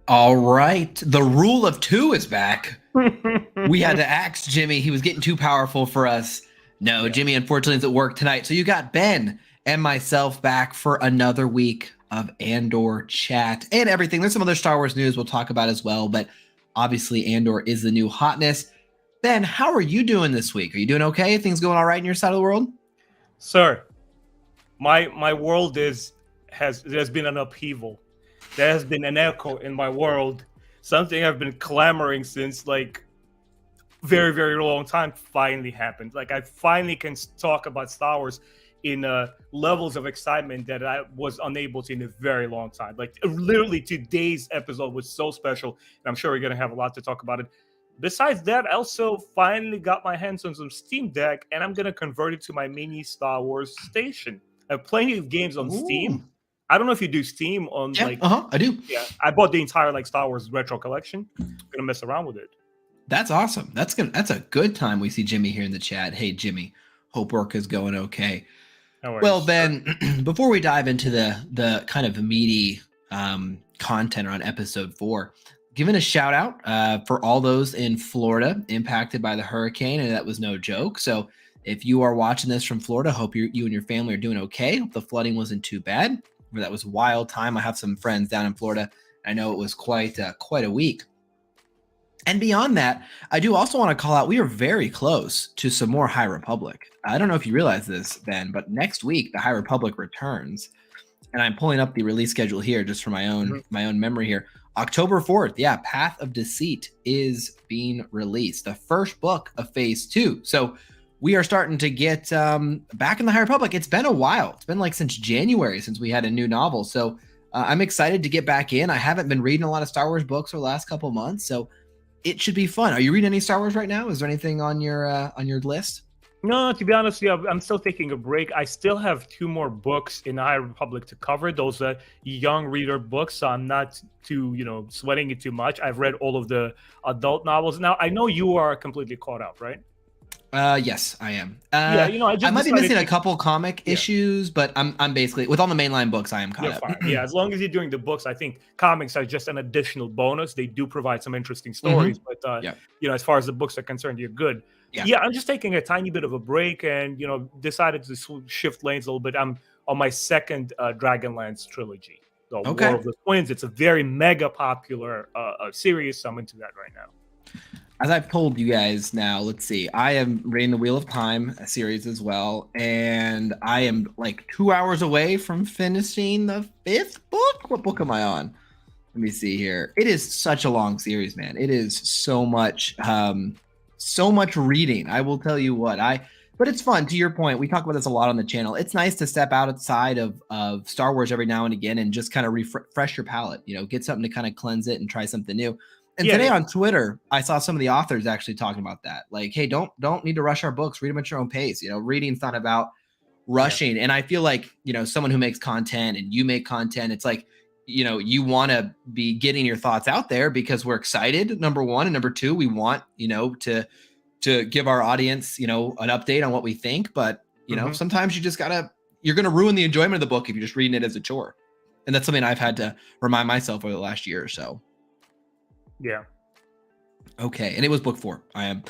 All right. The rule of two is back. We had to axe Jimmy. He was getting too powerful for us. No, Jimmy unfortunately is at work tonight. So you got Ben and myself back for another week of Andor chat and everything. There's some other Star Wars news we'll talk about as well, but obviously Andor is the new hotness. Ben, how are you doing this week? Are you doing okay? Things going all right in your side of the world? Sir, my world there's been an upheaval. There has been an echo in my world. Something I've been clamoring since like very, very long time finally happened. Like I finally can talk about Star Wars in levels of excitement that I was unable to in a very long time. Like literally today's episode was so special, and I'm sure we're gonna have a lot to talk about it. Besides that, I also finally got my hands on some Steam Deck, and I'm gonna convert it to my mini Star Wars station. I have plenty of games on Steam. I don't know if you do Steam on I do. Yeah, I bought the entire like Star Wars retro collection. I'm gonna mess around with it. That's awesome. That's a good time. We see Jimmy here in the chat. Hey Jimmy, hope work is going okay. Well, Ben, before we dive into the kind of meaty content around episode 4, giving a shout out for all those in Florida impacted by the hurricane, and that was no joke. So if you are watching this from Florida, hope you and your family are doing okay. Hope the flooding wasn't too bad. That was a wild time. I have some friends down in Florida. I know it was quite a week. And beyond that, I do also want to call out, we are very close to some more High Republic. I don't know if you realize this, Ben, but next week, the High Republic returns. And I'm pulling up the release schedule here just for my own memory here. October 4th, yeah, Path of Deceit is being released. The first book of Phase 2. So we are starting to get back in the High Republic. It's been a while. It's been like since January since we had a new novel. So I'm excited to get back in. I haven't been reading a lot of Star Wars books over the last couple months. So it should be fun. Are you reading any Star Wars right now? Is there anything on your list? No, to be honest, yeah, I'm still taking a break. I still have 2 more books in the High Republic to cover. Those are young reader books, so I'm not too, sweating it too much. I've read all of the adult novels. Now, I know you are completely caught up, right? Yes, I am. I might be missing a couple comic issues, but I'm basically with all the mainline books. I am caught up. Fine. Yeah, as long as you're doing the books, I think comics are just an additional bonus. They do provide some interesting stories, but as far as the books are concerned, you're good. Yeah, I'm just taking a tiny bit of a break, and decided to shift lanes a little bit. I'm on my second Dragonlance trilogy, the War of the Twins. It's a very mega popular series, so I'm into that right now. As I've told you guys now, let's see. I am reading the Wheel of Time series as well, and I am like 2 hours away from finishing the 5th book. What book am I on? Let me see here. It is such a long series, man. It is so much reading. I will tell you what. But it's fun. To your point, we talk about this a lot on the channel. It's nice to step outside of Star Wars every now and again and just kind of refresh your palate. Get something to kind of cleanse it and try something new. And today on Twitter, I saw some of the authors actually talking about that. Like, hey, don't need to rush our books. Read them at your own pace. Reading's not about rushing. And I feel like, someone who makes content and you make content, it's like, you want to be getting your thoughts out there because we're excited, number one. And number two, we want, to give our audience, an update on what we think. But, sometimes you're going to ruin the enjoyment of the book if you're just reading it as a chore. And that's something I've had to remind myself over the last year or so. Yeah. Okay, and it was book 4. I am.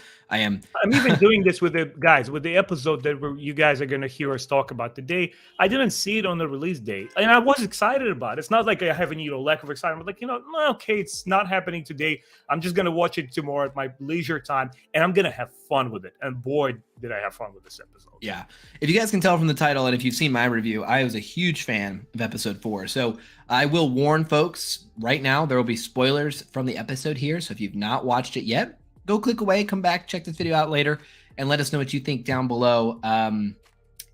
I'm even doing this with the episode that you guys are going to hear us talk about today. I didn't see it on the release date, and I was excited about it. It's not like I have any lack of excitement. Like okay, it's not happening today. I'm just going to watch it tomorrow at my leisure time, and I'm going to have fun with it. And boy, did I have fun with this episode. Yeah, if you guys can tell from the title, and if you've seen my review, I was a huge fan of episode 4. So I will warn folks right now, there will be spoilers from the episode here. So if you've not watched it yet, go click away, come back, check this video out later, and let us know what you think down below.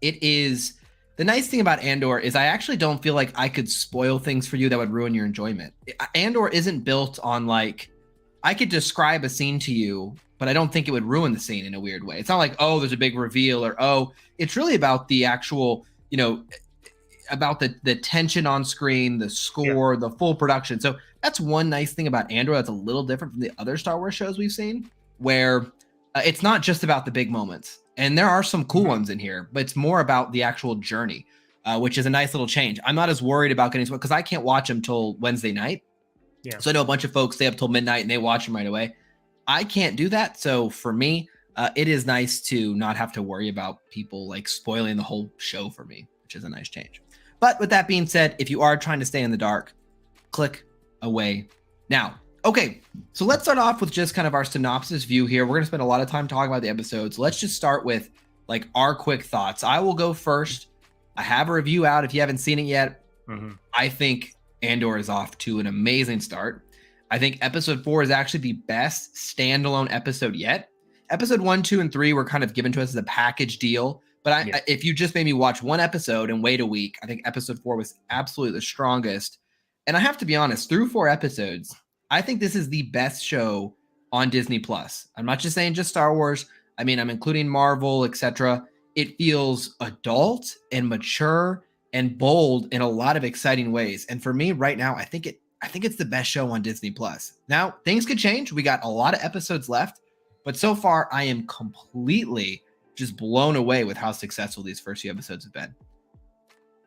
It is the nice thing about Andor is I actually don't feel like I could spoil things for you that would ruin your enjoyment. Andor isn't built on I could describe a scene to you, but I don't think it would ruin the scene in a weird way. It's not like, oh, there's a big reveal or, it's really about the actual, about the tension on screen, the score, the full production. So that's one nice thing about Andor that's a little different from the other Star Wars shows we've seen, where it's not just about the big moments. And there are some cool ones in here, but it's more about the actual journey, which is a nice little change. I'm not as worried about getting spoiled because I can't watch them till Wednesday night. Yeah. So I know a bunch of folks stay up till midnight and they watch them right away. I can't do that. So for me, it is nice to not have to worry about people like spoiling the whole show for me, which is a nice change. But with that being said, if you are trying to stay in the dark, click away now. Okay, so let's start off with just kind of our synopsis view here. We're going to spend a lot of time talking about the episodes. Let's just start with like our quick thoughts. I will go first. I have a review out if you haven't seen it yet. I think Andor is off to an amazing start. I think episode 4 is actually the best standalone episode yet. Episode 1, 2, and 3 were kind of given to us as a package deal. But if you just made me watch one episode and wait a week, I think episode 4 was absolutely the strongest. And I have to be honest, through 4 episodes, I think this is the best show on Disney Plus. I'm not just saying just Star Wars. I mean, I'm including Marvel, etc. It feels adult and mature and bold in a lot of exciting ways. And for me right now, I think it's the best show on Disney Plus. Now, things could change. We got a lot of episodes left, but so far I am completely just blown away with how successful these first few episodes have been.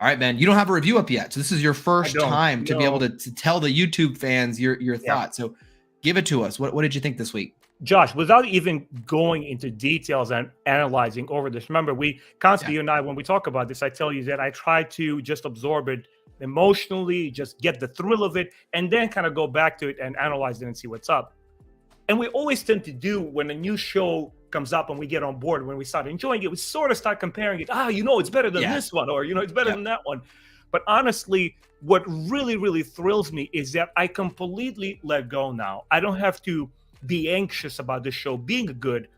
All right, Ben, you don't have a review up yet. So this is your first time to be able to tell the YouTube fans your thoughts. So give it to us. What did you think this week? Josh, without even going into details and analyzing over this, remember, we constantly, you and I, when we talk about this, I tell you that I try to just absorb it emotionally, just get the thrill of it, and then kind of go back to it and analyze it and see what's up. And we always tend to do when a new show comes up and we get on board, when we start enjoying it, we sort of start comparing it. It's better than this one, or, it's better than that one. But honestly, what really, really thrills me is that I completely let go now. I don't have to be anxious about the show being good.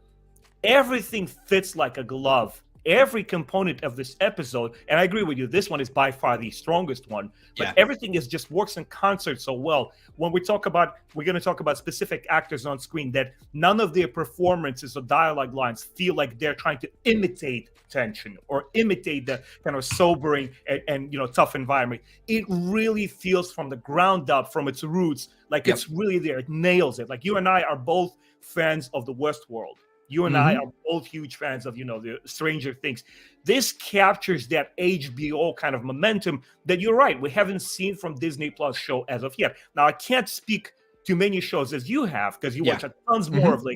Everything fits like a glove. Every component of this episode, and I agree with you, this one is by far the strongest one, but everything just works in concert so well. When we're going to talk about specific actors on screen, that none of their performances or dialogue lines feel like they're trying to imitate tension or imitate the kind of sobering and tough environment. It really feels from the ground up, from its roots, like it's really there. It nails it. Like you and I are both fans of the Westworld. You and I are both huge fans of, the Stranger Things. This captures that HBO kind of momentum that you're right, we haven't seen from Disney Plus show as of yet. Now, I can't speak to many shows as you have, because you watch tons more of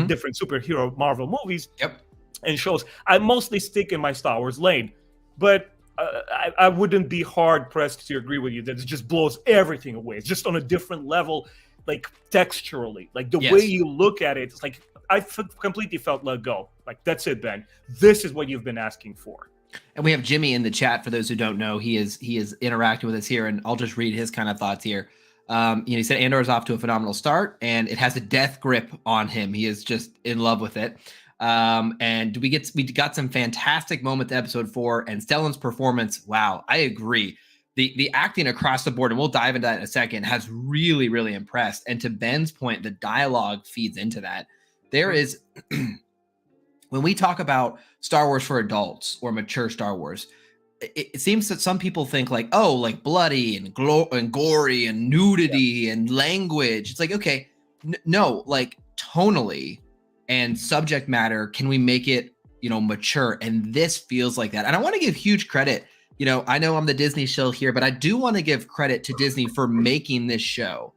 different superhero Marvel movies and shows. I mostly stick in my Star Wars lane, but I wouldn't be hard pressed to agree with you that it just blows everything away. It's just on a different level, like texturally, like the way you look at it, it's like, I completely felt let go. Like, that's it, Ben. This is what you've been asking for. And we have Jimmy in the chat. For those who don't know, he is interacting with us here, and I'll just read his kind of thoughts here. He said Andor is off to a phenomenal start, and it has a death grip on him. He is just in love with it. And we got some fantastic moments in episode 4, and Stellan's performance. Wow, I agree. The acting across the board, and we'll dive into that in a second, has really, really impressed. And to Ben's point, the dialogue feeds into that. There is, when we talk about Star Wars for adults or mature Star Wars, it seems that some people think like, oh, like bloody and gory and nudity and language. It's like, okay, no, like tonally and subject matter, can we make it, mature? And this feels like that. And I want to give huge credit. I know I'm the Disney shill here, but I do want to give credit to Disney for making this show.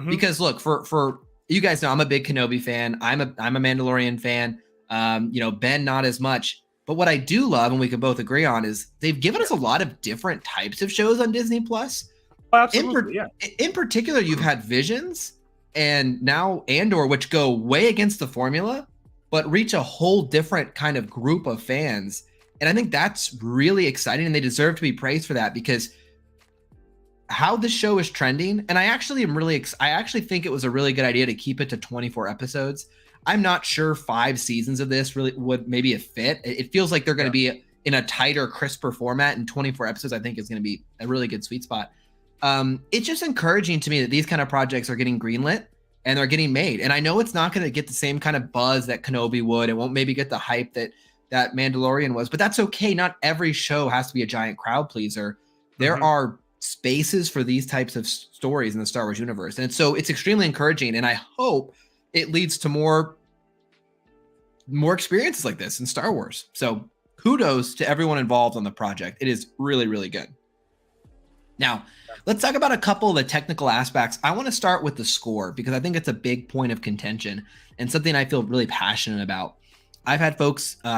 Because look, for you guys know I'm a big Kenobi fan. I'm a Mandalorian fan. Ben not as much. But what I do love, and we can both agree on, is they've given us a lot of different types of shows on Disney Plus. Oh, absolutely, in particular, you've had Visions and now Andor, which go way against the formula, but reach a whole different kind of group of fans. And I think that's really exciting, and they deserve to be praised for that, because how this show is trending, and I actually think it was a really good idea to keep it to 24 episodes. I'm not sure 5 seasons of this really would maybe a fit. It feels like they're going to be in a tighter, crisper format, and 24 episodes I think is going to be a really good sweet spot. It's just encouraging to me that these kind of projects are getting greenlit and they're getting made. And I know it's not going to get the same kind of buzz that Kenobi would. It won't maybe get the hype that Mandalorian was, but that's okay. Not every show has to be a giant crowd pleaser. There are spaces for these types of stories in the Star Wars universe. And so it's extremely encouraging. And I hope it leads to more experiences like this in Star Wars. So kudos to everyone involved on the project. It is really, really good. Now, let's talk about a couple of the technical aspects. I want to start with the score because I think it's a big point of contention and something I feel really passionate about. I've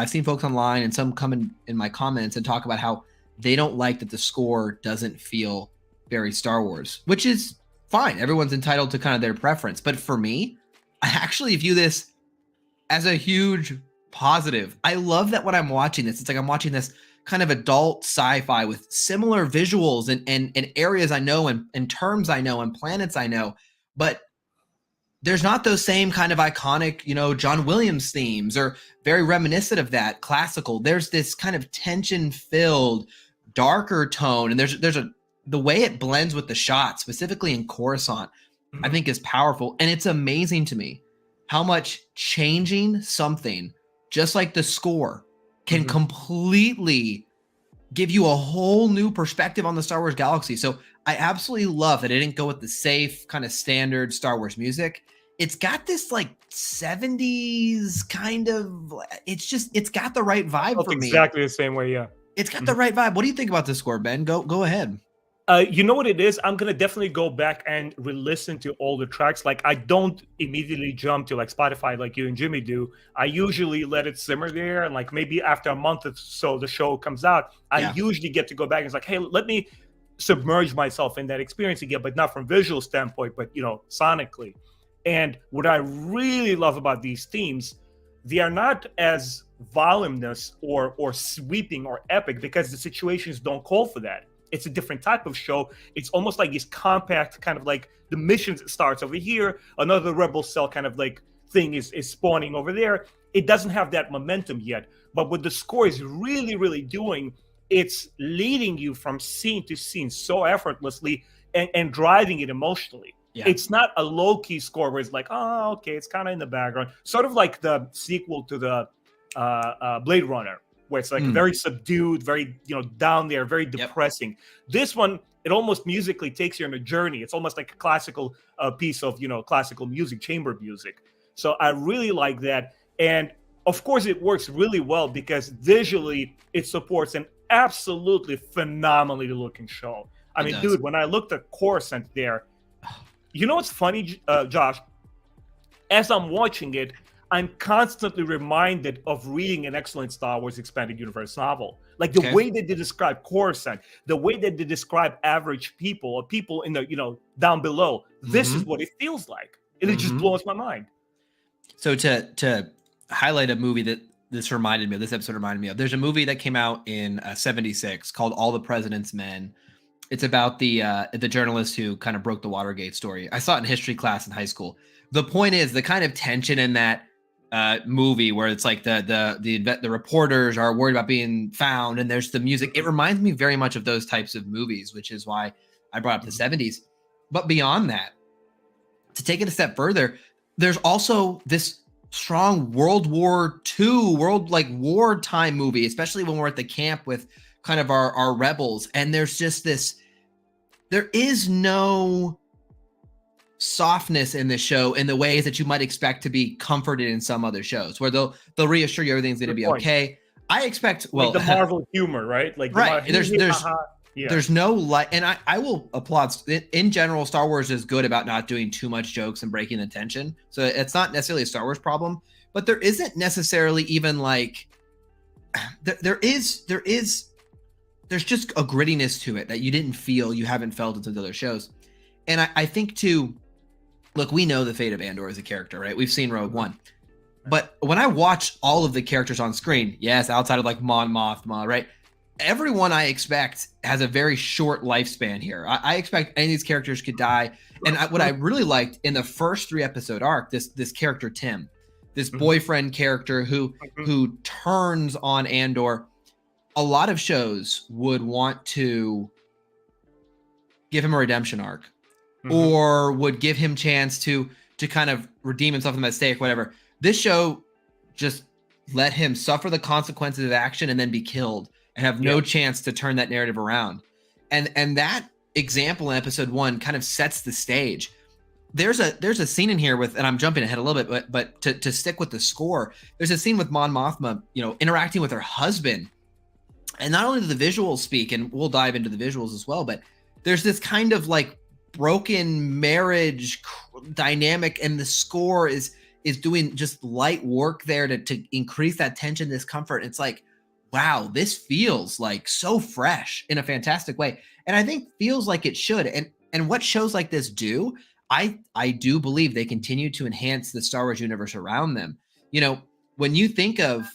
seen folks online and some come in my comments and talk about how they don't like that the score doesn't feel very Star Wars, which is fine. Everyone's entitled to kind of their preference. But for me, I actually view this as a huge positive. I love that when I'm watching this, it's like I'm watching this kind of adult sci-fi with similar visuals and areas I know and terms I know and planets I know, but there's not those same kind of iconic, John Williams themes or very reminiscent of that classical. There's this kind of tension-filled, darker tone, and there's the way it blends with the shot, specifically in Coruscant, I think is powerful, and it's amazing to me how much changing something, just like the score, can completely give you a whole new perspective on the Star Wars galaxy. So I absolutely love that it didn't go with the safe kind of standard Star Wars music. It's got this like 70s kind of, it's got the right vibe for me. Exactly the same way, yeah. It's got the right vibe. What do you think about this score, Ben? Go ahead. You know what it is? I'm going to definitely go back and re-listen to all the tracks. Like, I don't immediately jump to like Spotify like you and Jimmy do. I usually let it simmer there. And like maybe after a month or so the show comes out, I usually get to go back and it's like, hey, let me submerge myself in that experience again, but not from visual standpoint, but, sonically. And what I really love about these themes, they are not as voluminous or sweeping or epic because the situations don't call for that. It's a different type of show. It's almost like this compact kind of like the mission starts over here, another rebel cell kind of like thing is spawning over there. It doesn't have that momentum yet. But what the score is really, really doing, it's leading you from scene to scene so effortlessly and driving it emotionally. Yeah. It's not a low-key score where it's like, oh, okay, it's kind of in the background. Sort of like the sequel to the Blade Runner, where it's like very subdued, very, down there, very depressing. Yep. This one, it almost musically takes you on a journey. It's almost like a classical piece of, classical music, chamber music. So I really like that. And of course, it works really well because visually it supports an absolutely phenomenally looking show. I mean, dude, when I looked at Coruscant there, you know what's funny, Josh? As I'm watching it, I'm constantly reminded of reading an excellent Star Wars Expanded Universe novel. Like the way that they describe Coruscant, the way that they describe average people or people in the, down below. This is what it feels like. And it just blows my mind. So to highlight a movie that this episode reminded me of, there's a movie that came out in 76 called All the President's Men. It's about the journalist who kind of broke the Watergate story. I saw it in history class in high school. The point is the kind of tension in that movie where it's like the reporters are worried about being found and there's the music. It reminds me very much of those types of movies, which is why I brought up the 70s. But beyond that, to take it a step further, there's also this strong World War II, wartime movie, especially when we're at the camp with kind of our rebels. And there's just there is no softness in the show in the ways that you might expect to be comforted in some other shows where they'll reassure you everything's going to be okay. I expect, like the Marvel humor, right? Like right. There's no light, and I will applaud. In general, Star Wars is good about not doing too much jokes and breaking the tension. So it's not necessarily a Star Wars problem, but there isn't necessarily even like there's just a grittiness to it that you haven't felt in some other shows. And I think too, look, we know the fate of Andor as a character, right? We've seen Rogue One. But when I watch all of the characters on screen, yes, outside of like Mon Mothma, right? Everyone I expect has a very short lifespan here. I expect any of these characters could die. And what I really liked in the first 3-episode arc, this character Tim, this boyfriend character who turns on Andor. A lot of shows would want to give him a redemption arc or would give him chance to kind of redeem himself from that mistake, whatever. This show just let him suffer the consequences of action and then be killed and have no chance to turn that narrative around. And that example in episode 1 kind of sets the stage. There's a scene in here with, and I'm jumping ahead a little bit, but to stick with the score, there's a scene with Mon Mothma, interacting with her husband. And not only do the visuals speak, and we'll dive into the visuals as well, but there's this kind of like broken marriage dynamic, and the score is doing just light work there to increase that tension, discomfort. It's like, wow, this feels like so fresh in a fantastic way. And I think feels like it should. And what shows like this do, I do believe they continue to enhance the Star Wars universe around them. You know, when you think of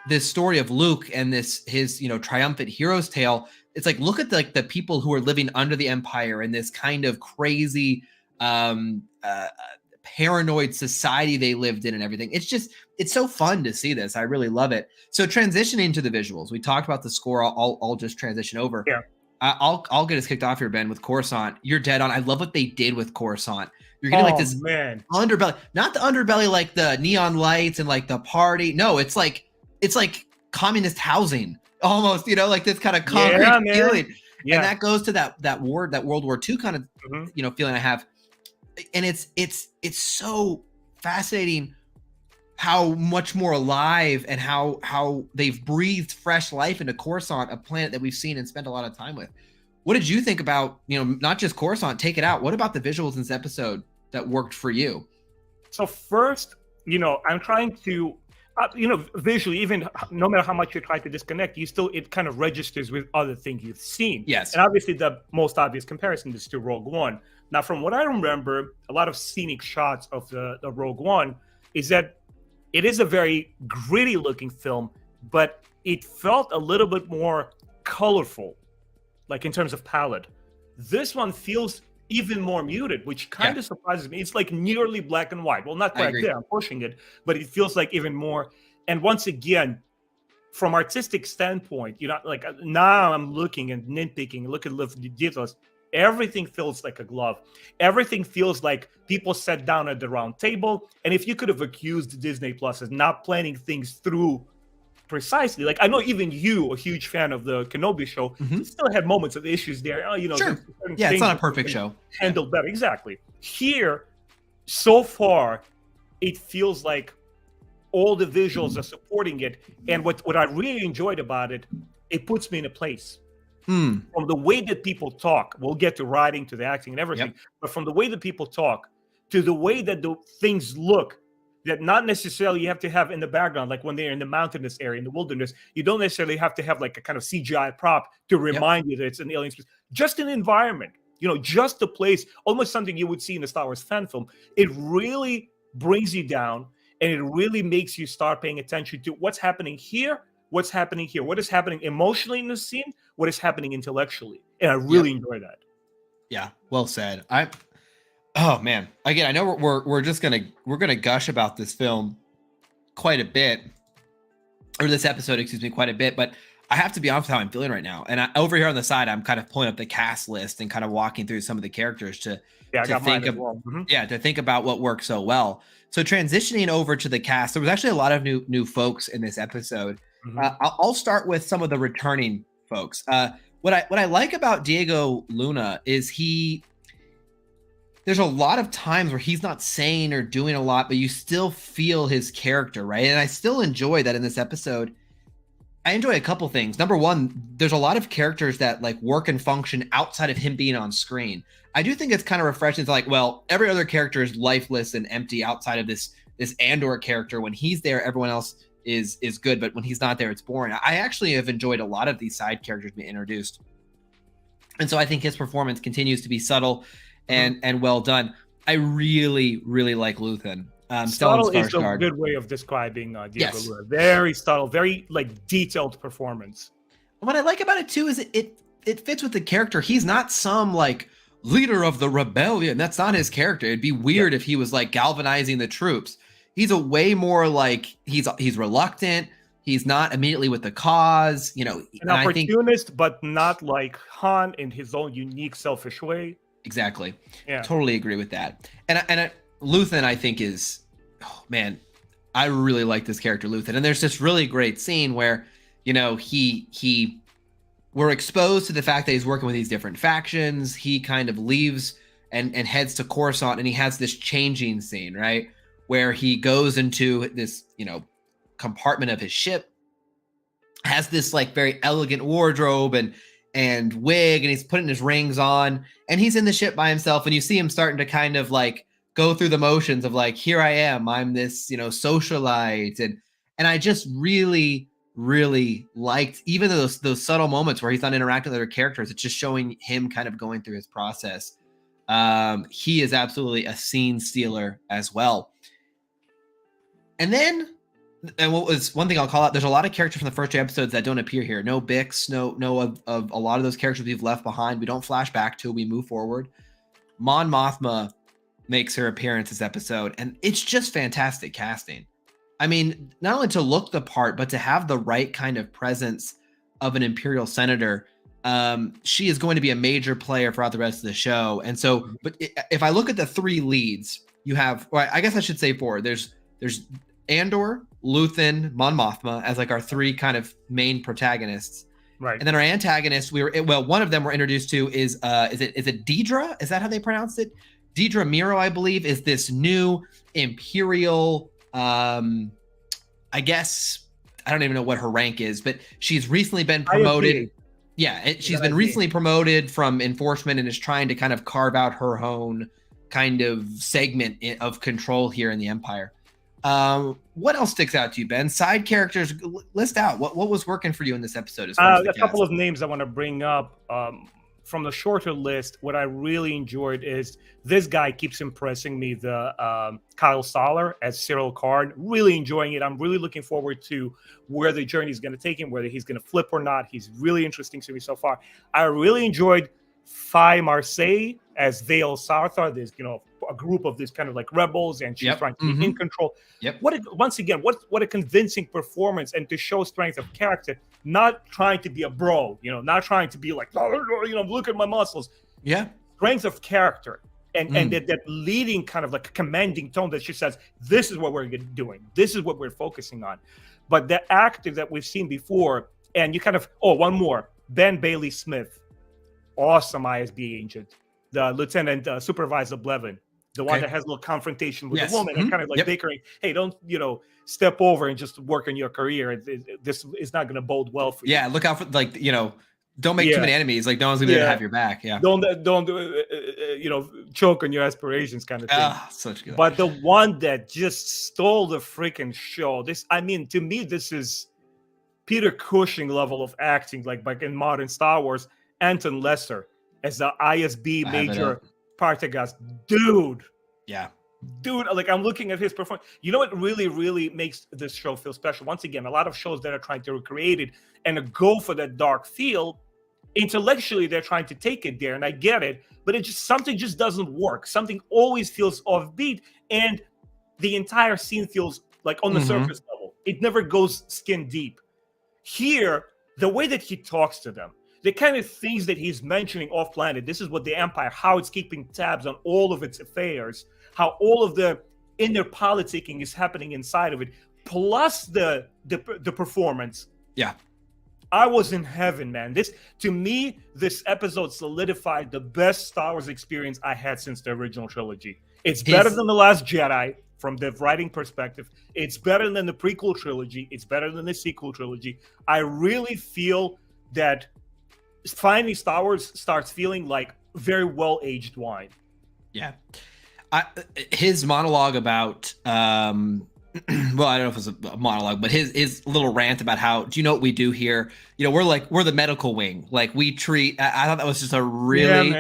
this story of Luke and his triumphant hero's tale, it's like, look at the people who are living under the Empire in this kind of crazy paranoid society they lived in and everything. It's so fun to see this. I really love it. So transitioning to the visuals, we talked about the score. I'll just transition over. Yeah. I'll get us kicked off here, Ben, with Coruscant. You're dead on. I love what they did with Coruscant. You're getting like this underbelly, not the underbelly like the neon lights and like the party. No, it's like communist housing almost, like this kind of concrete feeling. Yeah. And that goes to that World War II kind of feeling I have. And it's so fascinating how much more alive and how they've breathed fresh life into Coruscant, a planet that we've seen and spent a lot of time with. What did you think about, not just Coruscant, take it out. What about the visuals in this episode that worked for you? So first, I'm trying to, visually, even no matter how much you try to disconnect, it kind of registers with other things you've seen. Yes. And obviously the most obvious comparison is to Rogue One. Now, from what I remember, a lot of scenic shots of the Rogue One is that it is a very gritty looking film, but it felt a little bit more colorful, like in terms of palette. This one feels even more muted, which kind of surprises me. It's like nearly black and white. Well, not quite there, I'm pushing it, but it feels like even more. And once again, from artistic standpoint, like now I'm looking and nitpicking, look at the details. Everything feels like a glove. Everything feels like people sat down at the round table. And if you could have accused Disney Plus of not planning things through precisely, like I know even you, a huge fan of the Kenobi show, still had moments of issues there. Sure. Yeah, it's not a perfect show. Handled better. Exactly. Here, so far, it feels like all the visuals are supporting it. And what I really enjoyed about it, it puts me in a place. From the way that people talk, we'll get to writing, to the acting and everything, but from the way that people talk to the way that the things look, that not necessarily you have to have in the background, like when they're in the mountainous area, in the wilderness, you don't necessarily have to have like a kind of CGI prop to remind you that it's an alien space. Just an environment, just a place, almost something you would see in a Star Wars fan film. It really brings you down, and it really makes you start paying attention to what's happening here, what is happening emotionally in the scene, what is happening intellectually. And I really enjoy that. Yeah, well said. Oh man, again, I know we're gonna gush about this film quite a bit, or this episode, excuse me, quite a bit, but I have to be honest with how I'm feeling right now. And over here on the side, I'm kind of pulling up the cast list and kind of walking through some of the characters to think about what worked so well. So transitioning over to the cast, there was actually a lot of new folks in this episode. I'll start with some of the returning folks. What I like about Diego Luna is there's a lot of times where he's not saying or doing a lot, but you still feel his character, right? And I still enjoy that in this episode. I enjoy a couple things. Number one, there's a lot of characters that like work and function outside of him being on screen. I do think it's kind of refreshing to like, well, every other character is lifeless and empty outside of this Andor character. When he's there, everyone else is good, but when he's not there, it's boring. I actually have enjoyed a lot of these side characters being introduced. And so I think his performance continues to be subtle and well done. I really, really like Luthen. Subtle is a good way of describing Diego Luna. Very subtle, very like detailed performance. What I like about it too is it fits with the character. He's not some like leader of the rebellion. That's not his character. It'd be weird if he was like galvanizing the troops. He's a way more like he's reluctant. He's not immediately with the cause, an opportunist, but not like Han in his own unique, selfish way. Exactly. Yeah. Totally agree with that. And Luthen, I think is, oh man, I really like this character, Luthen. And there's this really great scene where, we're exposed to the fact that he's working with these different factions. He kind of leaves and heads to Coruscant, and he has this changing scene, right? Where he goes into this, compartment of his ship, has this like very elegant wardrobe, and and wig, and he's putting his rings on, and he's in the ship by himself, and you see him starting to kind of like go through the motions of like, here I am, I'm this, socialite, and I just really liked even those subtle moments where he's not interacting with other characters. It's just showing him kind of going through his process. He is absolutely a scene stealer as well. And what was one thing I'll call out, there's a lot of characters from the first 2 episodes that don't appear here. No Bix, no of a lot of those characters we've left behind. We don't flash back to, we move forward. Mon Mothma makes her appearance this episode, and it's just fantastic casting. I mean, not only to look the part, but to have the right kind of presence of an Imperial senator. She is going to be a major player throughout the rest of the show. And so, but if I look at the 3 leads, you have, well, I guess I should say 4. There's Andor, Luthen, Mon Mothma as like our 3 kind of main protagonists. Right. And then our antagonists, one of them we're introduced to is it Deidre? Is that how they pronounce it? Deidre Miro, I believe, is this new Imperial, I guess, I don't even know what her rank is, but she's recently been promoted. She's been recently promoted from enforcement and is trying to kind of carve out her own kind of segment of control here in the Empire. What else sticks out to you, Ben? Side characters, list out what was working for you in this episode. A couple of names I want to bring up from the shorter list. What I really enjoyed is this guy keeps impressing me. The Kyle Soller as Cyril Karn, really enjoying it. I'm really looking forward to where the journey is going to take him, whether he's going to flip or not. He's really interesting to me so far. I really enjoyed Faye Marseille as Vale Sarthar. There's a group of this kind of like rebels, and she's trying to be in control. Once again, what a convincing performance, and to show strength of character, not trying to be a bro, not trying to be like, look at my muscles. Strength of character, and that leading kind of like a commanding tone that she says, this is what we're doing, this is what we're focusing on. But the actor that we've seen before, and you kind of, one more, Ben Bailey Smith, awesome ISB agent, the Lieutenant Supervisor Blevin, the one that has a little confrontation with the woman and kind of like bickering, hey, don't, step over and just work on your career. This is not going to bode well for you. Yeah, look out for, don't make too many enemies. Like, no one's going to have your back. Yeah. Don't choke on your aspirations kind of thing. Such good. But the one that just stole the freaking show, to me, this is Peter Cushing level of acting, like in modern Star Wars. Anton Lesser as the ISB Major Partagaz. Dude, like I'm looking at his performance. You know what really makes this show feel special? Once again, a lot of shows that are trying to recreate it and go for that dark feel, intellectually they're trying to take it there, and I get it, but something just doesn't work. Something always feels offbeat, and the entire scene feels like on the surface level. It never goes skin deep. Here, the way that he talks to them, the kind of things that he's mentioning off planet, this is what the Empire, how it's keeping tabs on all of its affairs, how all of the inner politicking is happening inside of it, plus the performance. Yeah. I was in heaven, man. To me, this episode solidified the best Star Wars experience I had since the original trilogy. It's better than The Last Jedi from the writing perspective. It's better than the prequel trilogy. It's better than the sequel trilogy. I really feel that finally Star Wars starts feeling like very well-aged wine. Yeah. His monologue about well, I don't know if it was a monologue, but his little rant about how, do you know what we do here? We're the medical wing. Like, we treat, I thought that was just a really,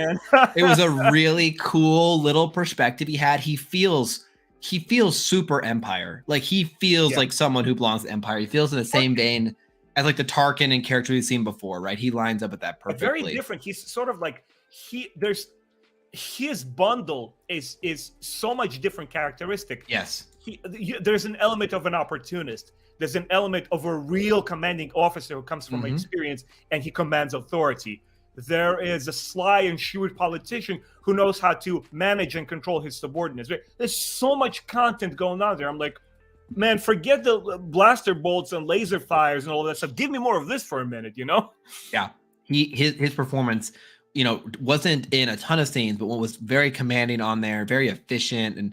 it was a really cool little perspective he had. He feels super Empire. Like, he feels like someone who belongs to Empire. He feels in the same vein as like the Tarkin and character we've seen before, right? He lines up with that perfectly. Very different. He's sort of like, his bundle is so much different characteristic. Yes. There's an element of an opportunist. There's an element of a real commanding officer who comes from experience, and he commands authority. There is a sly and shrewd politician who knows how to manage and control his subordinates. There's so much content going on there. I'm like, man, forget the blaster bolts and laser fires and all that stuff. Give me more of this for a minute, Yeah. His performance, wasn't in a ton of scenes, but what was very commanding on there, very efficient, and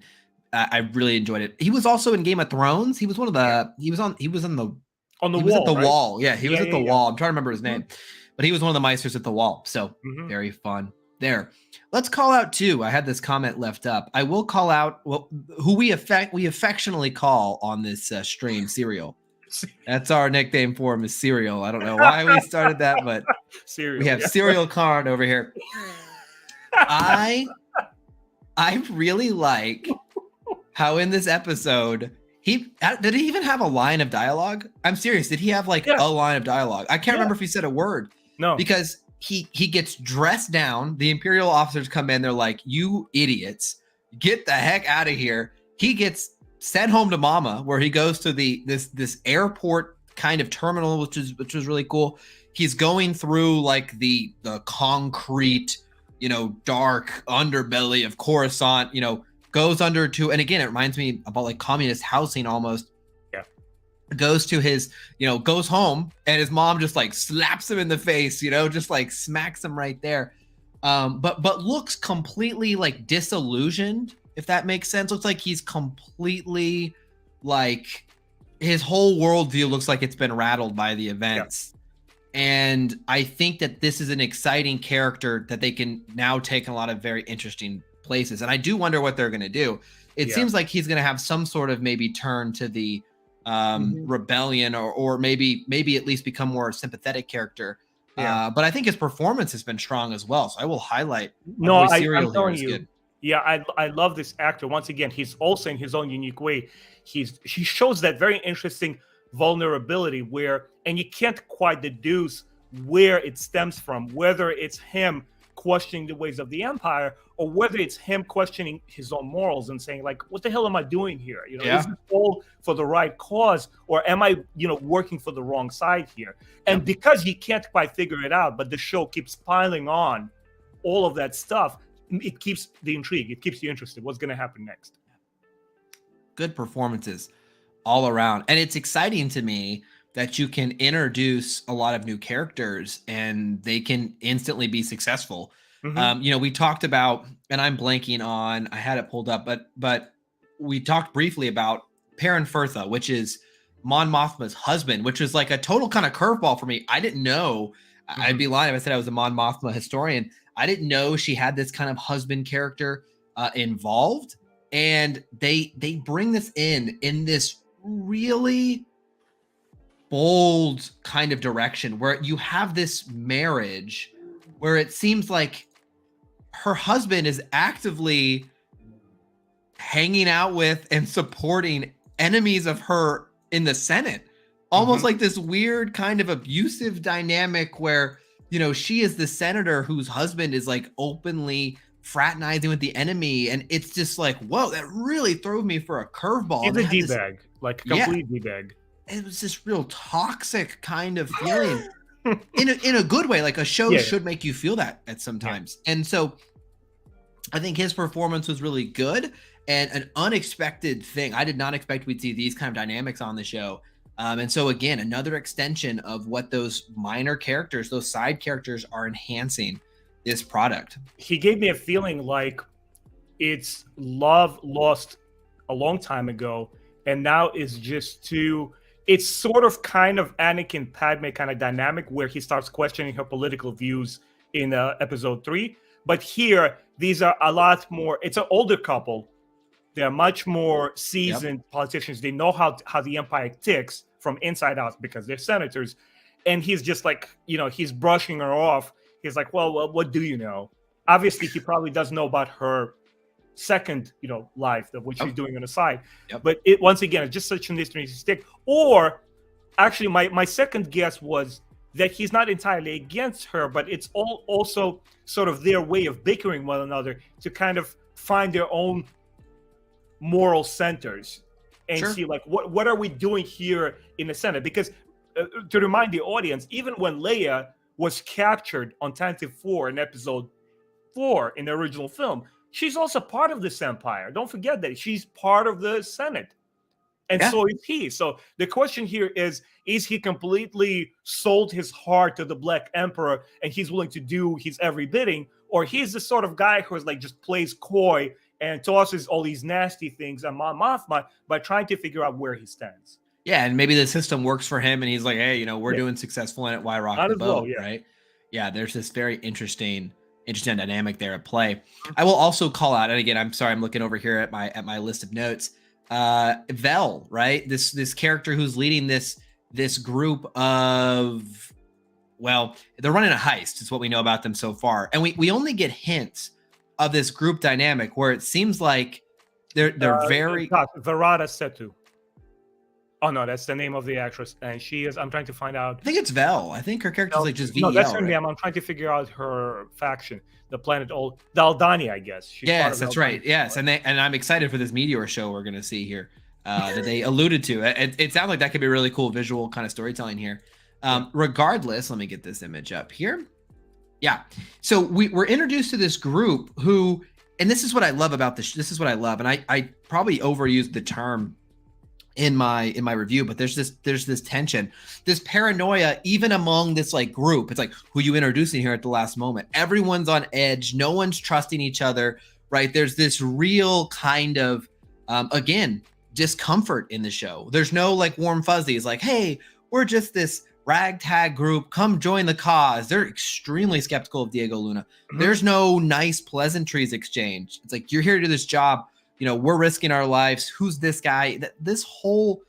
I really enjoyed it. He was also in Game of Thrones. He was one of the he was in the On the he wall, was at the right? wall. Yeah, he was at the wall. I'm trying to remember his name, Mm-hmm. but he was one of the Meisters at the wall. So very fun there. Let's call out too. I had this comment left up. I will call out who we affectionately call on this stream Serial. That's our nickname for him is Serial. I don't know why we started that, but Serial, we have Serial Karn over here. I really like how in this episode did he even have a line of dialogue? I'm serious. Did he have like a line of dialogue? I can't remember if he said a word. No, because he gets dressed down. The Imperial officers come in. They're like, "You idiots, get the heck out of here." He gets sent home to Mama, where he goes to this airport kind of terminal, which was really cool. He's going through like the concrete, dark underbelly of Coruscant. Goes under to, and again, it reminds me about like communist housing almost. Yeah. Goes to his, goes home, and his mom just like slaps him in the face, just like smacks him right there. But looks completely like disillusioned, if that makes sense. Looks like he's completely like his whole worldview looks like it's been rattled by the events. Yeah. And I think that this is an exciting character that they can now take in a lot of very interesting places. And I do wonder what they're going to do. It seems like he's going to have some sort of maybe turn to the rebellion or maybe at least become more sympathetic character. Yeah. But I think his performance has been strong as well. So I will highlight. I'm telling you. Good. Yeah, I love this actor. Once again, he's also in his own unique way. He shows that very interesting vulnerability and you can't quite deduce where it stems from, whether it's him questioning the ways of the Empire or whether it's him questioning his own morals and saying like, what the hell am I doing here? Is this all for the right cause, or am I, working for the wrong side here? And because he can't quite figure it out, but the show keeps piling on all of that stuff, it keeps the intrigue. It keeps you interested. What's going to happen next? Good performances all around. And it's exciting to me that you can introduce a lot of new characters and they can instantly be successful. We talked about, and I'm blanking on, I had it pulled up, but we talked briefly about Perrin Firtha, which is Mon Mothma's husband, which is like a total kind of curveball for me. I didn't know. I'd be lying if I said I was a Mon Mothma historian. I didn't know she had this kind of husband character involved. And they bring this in this really bold kind of direction where you have this marriage where it seems like her husband is actively hanging out with and supporting enemies of her in the Senate. Almost like this weird kind of abusive dynamic where, she is the senator whose husband is like openly fraternizing with the enemy. And it's just like, whoa, that really threw me for a curveball. It's a D-bag, like a complete D-bag. It was this real toxic kind of feeling in a good way. Like a show should make you feel that at sometimes. Yeah. And so I think his performance was really good and an unexpected thing. I did not expect we'd see these kind of dynamics on the show. And so again, another extension of what those minor characters, those side characters are enhancing this product. He gave me a feeling like it's love lost a long time ago. And now it's it's sort of kind of Anakin Padme kind of dynamic where he starts questioning her political views in episode 3. But here, these are a lot more, it's an older couple. They're much more seasoned politicians. They know how the Empire ticks from inside out because they're senators. And he's just like, he's brushing her off. He's like, well, what do you know? Obviously, he probably does know about her second, life, of what she's doing on the side. But once again, it's just such an interesting stick. Or actually, my second guess was that he's not entirely against her, but it's also sort of their way of bickering one another to kind of find their own moral centers and see like what are we doing here in the Senate? Because to remind the audience, even when Leia was captured on Tantive 4 in episode 4 in the original film, she's also part of this empire. Don't forget that she's part of the Senate. And so is he. So the question here is he completely sold his heart to the Black Emperor and he's willing to do his every bidding? Or he's the sort of guy who's like just plays coy and tosses all these nasty things on Mon Mothma by trying to figure out where he stands? Yeah, and maybe the system works for him, and he's like, hey, we're doing successful in it. Why rock the boat, right? Yeah, there's this very interesting dynamic there at play. I will also call out, and again, I'm sorry, I'm looking over here at my list of notes. Vel, right? This character who's leading this group of, well, they're running a heist. Is what we know about them so far, and we only get hints of this group dynamic where it seems like they're very Verada Setu. Oh no, that's the name of the actress, and she is. I'm trying to find out. I think it's Vel. I think her character's like just VL. No, that's her name. I'm trying to figure out her faction, the planet old Daldani, I guess. Yes, that's right. Yes, and I'm excited for this meteor show we're gonna see here that they alluded to. It sounds like that could be really cool visual kind of storytelling here. Regardless, let me get this image up here. Yeah, so we're introduced to this group who, and this is what I love about this. This is what I love, and I probably overused the term in my review, but there's this tension, this paranoia, even among this like group. It's like, who you introducing here at the last moment? Everyone's on edge. No one's trusting each other, right? There's this real kind of, again, discomfort in the show. There's no like warm fuzzies like, hey, we're just this ragtag group. Come join the cause. They're extremely skeptical of Diego Luna. Mm-hmm. There's no nice pleasantries exchange. It's like, you're here to do this job. We're risking our lives. Who's this guy? This whole,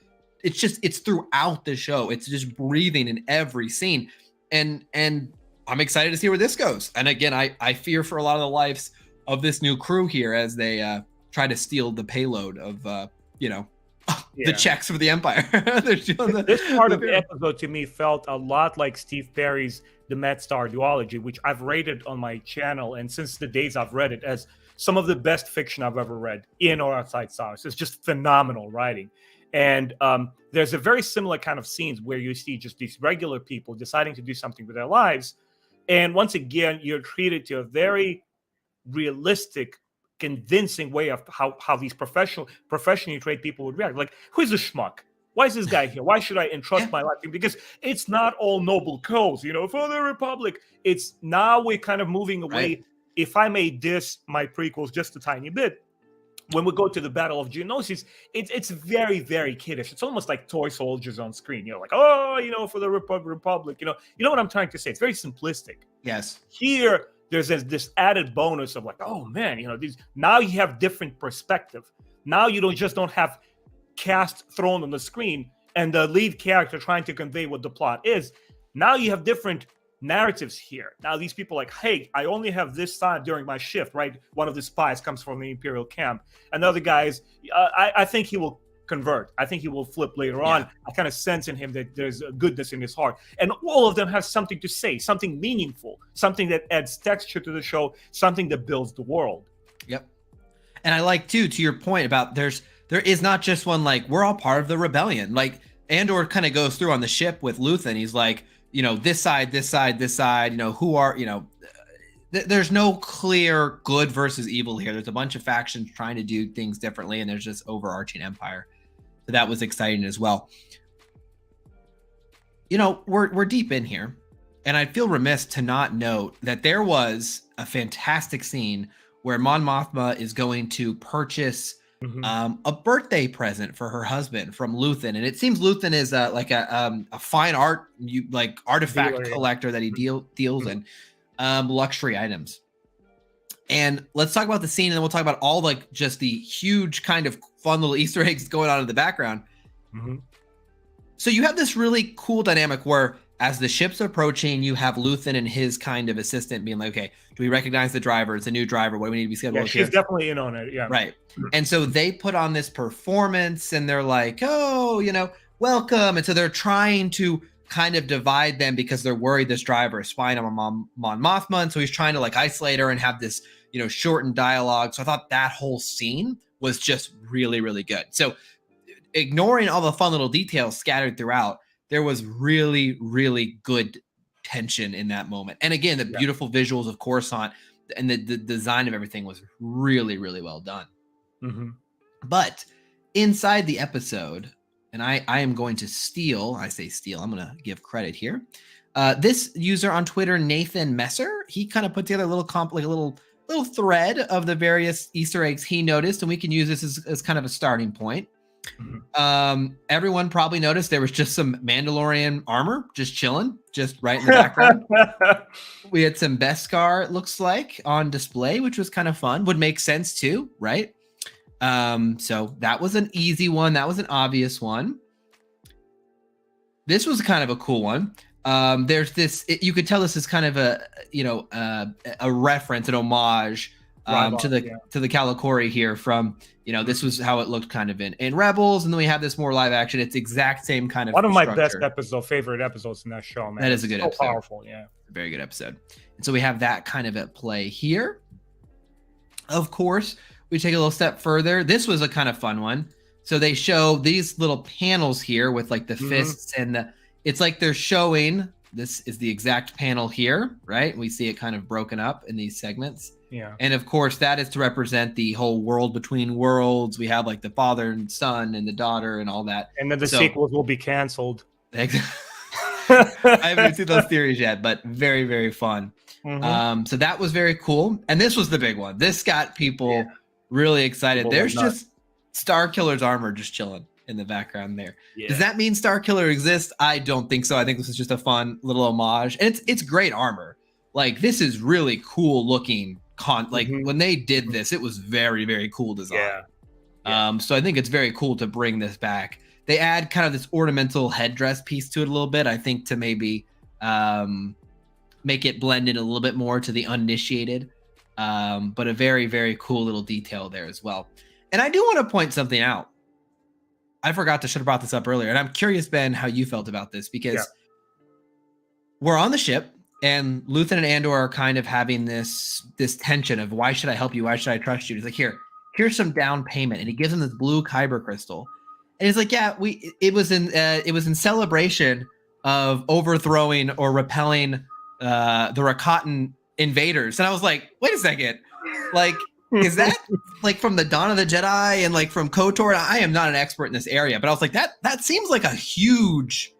it's throughout the show. It's just breathing in every scene. And I'm excited to see where this goes. And again, I fear for a lot of the lives of this new crew here as they try to steal the payload of, the checks for the Empire. This part of the episode to me felt a lot like Steve Perry's The Met Star duology, which I've rated on my channel. And since the days I've read it as some of the best fiction I've ever read in or outside Star Wars. It's just phenomenal writing. And there's a very similar kind of scenes where you see just these regular people deciding to do something with their lives. And once again, you're treated to a very realistic, convincing way of how these professionally trained people would react. Like, who's a schmuck? Why is this guy here? Why should I entrust my life to him? Because it's not all noble cause, for the Republic. It's now we're kind of moving away. Right. If I may diss my prequels just a tiny bit, when we go to the Battle of Geonosis, it's very, very kiddish. It's almost like toy soldiers on screen. Like, for the Republic. You know what I'm trying to say? It's very simplistic. Yes. Here, there's this added bonus of like, oh man, these. Now you have different perspective. Now you don't have cast thrown on the screen and the lead character trying to convey what the plot is. Now you have different narratives here. Now these people are like, hey, I only have this time during my shift, right? One of the spies comes from the Imperial camp. Another guy is, I think he will convert. I think he will flip later on. I kind of sense in him that there's a goodness in his heart. And all of them have something to say, something meaningful, something that adds texture to the show, something that builds the world. Yep. And I like too, to your point about there is not just one, like, we're all part of the rebellion. Like Andor kind of goes through on the ship with Luthen. He's like, this side, who are, there's no clear good versus evil here. There's a bunch of factions trying to do things differently, and there's just overarching empire. So that was exciting as well. We're deep in here, and I feel remiss to not note that there was a fantastic scene where Mon Mothma is going to purchase a birthday present for her husband from Luthen, and it seems Luthen is like a fine art artifact collector that he deals in luxury items. And let's talk about the scene, and then we'll talk about all just the huge kind of fun little Easter eggs going on in the background. So you have this really cool dynamic where, as the ship's approaching, you have Luthen and his kind of assistant being like, okay, do we recognize the driver? It's a new driver. What do we need to be scheduled? Yeah, she's definitely in on it. Yeah. Right. And so they put on this performance, and they're like, oh, welcome. And so they're trying to kind of divide them because they're worried this driver is spying on Mon Mothma. And so he's trying to isolate her and have this, shortened dialogue. So I thought that whole scene was just really, really good. So ignoring all the fun little details scattered throughout, there was really, really good tension in that moment. And again, the beautiful visuals of Coruscant and the design of everything was really, really well done. But inside the episode, and I am going to steal, I'm going to give credit here. This user on Twitter, Nathan Messer, he kind of put together a little little thread of the various Easter eggs he noticed, and we can use this as kind of a starting point. Everyone probably noticed there was just some Mandalorian armor just chilling, just right in the background. We had some Beskar, it looks like, on display, which was kind of fun. Would make sense too, right? So that was an easy one. That was an obvious one. This was kind of a cool one. There's this, you could tell this is kind of a reference, an homage to the Calicori here from, this was how it looked kind of in Rebels. And then we have this more live action. It's exact same kind of one of my best favorite episodes in that show, man. That is a good episode. Powerful, yeah. Very good episode. And so we have that kind of at play here. Of course, we take a little step further. This was a kind of fun one. So they show these little panels here with like the fists and it's like they're showing, this is the exact panel here, right? We see it kind of broken up in these segments. Yeah. And of course, that is to represent the whole world between worlds. We have like the father and son and the daughter and all that. And then the sequels will be canceled. I haven't seen those theories yet, but very, very fun. So that was very cool. And this was the big one. This got people really excited. There's just Star Killer's armor just chilling in the background there. Yeah. Does that mean Star Killer exists? I don't think so. I think this is just a fun little homage. And it's great armor. Like, this is really cool looking. When they did this, it was very, very cool design. Yeah. So I think it's very cool to bring this back. They add kind of this ornamental headdress piece to it a little bit, I think, to maybe make it blend in a little bit more to the uninitiated. But a very, very cool little detail there as well. And I do want to point something out. I should have brought this up earlier. And I'm curious, Ben, how you felt about this, because we're on the ship and Luthen and Andor are kind of having this tension of, why should I help you? Why should I trust you? He's like, here's some down payment. And he gives him this blue kyber crystal. And he's like, it was in celebration of overthrowing or repelling the Rakatan invaders. And I was like, wait a second. Like, is that like from the Dawn of the Jedi and like from KOTOR? I am not an expert in this area, but I was like, that seems like a huge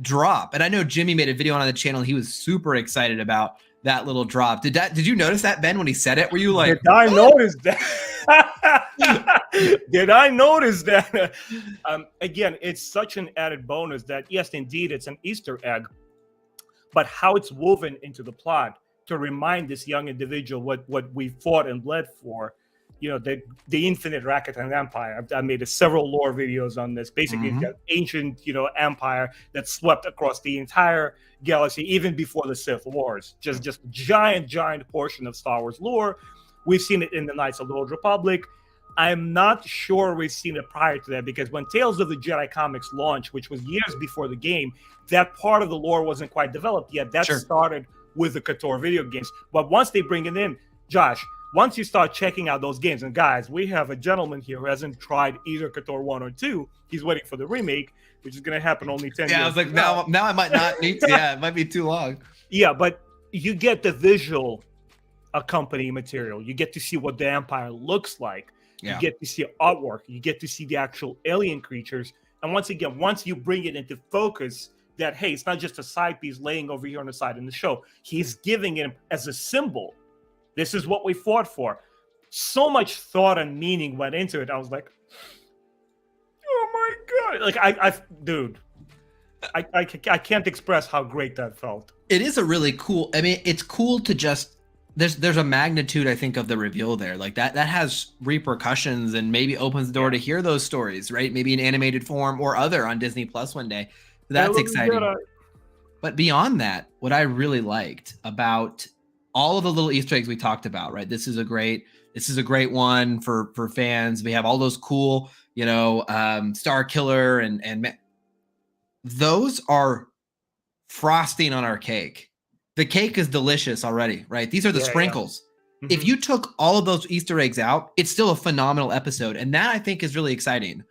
drop. And I know Jimmy made a video on the channel. He was super excited about that little drop. Did you notice that, Ben, when he said it? Were you like, did I notice that? Did I notice that? Again, it's such an added bonus that, yes, indeed, it's an Easter egg, but how it's woven into the plot to remind this young individual what we fought and bled for, the infinite Rakatan Empire. I made several lore videos on this. Basically, it's got ancient, empire that swept across the entire galaxy, even before the Sith Wars. Just giant portion of Star Wars lore. We've seen it in the Knights of the Old Republic. I'm not sure we've seen it prior to that, because when Tales of the Jedi comics launched, which was years before the game, that part of the lore wasn't quite developed yet. That started with the KOTOR video games. But once they bring it in, Josh, once you start checking out those games, and guys, we have a gentleman here who hasn't tried either KOTOR 1 or 2. He's waiting for the remake, which is going to happen only 10 years. Yeah, I was like, now I might not need to. Yeah, it might be too long. Yeah, but you get the visual accompanying material. You get to see what the Empire looks like. Yeah. You get to see artwork. You get to see the actual alien creatures. And once again, once you bring it into focus, that, hey, it's not just a side piece laying over here on the side in the show. He's giving it as a symbol. This is what we fought for. So much thought and meaning went into it. I was like, oh my God. Like, I can't express how great that felt. It is a really cool, it's cool to just, there's a magnitude, I think, of the reveal there. Like that has repercussions and maybe opens the door to hear those stories, right? Maybe in animated form or other on Disney Plus one day. That's exciting. But beyond that, what I really liked about all of the little Easter eggs we talked about, right? This is a great one for fans. We have all those cool, Star Killer and those are frosting on our cake. The cake is delicious already, right? These are the sprinkles. Yeah. If you took all of those Easter eggs out, it's still a phenomenal episode. And that, I think, is really exciting.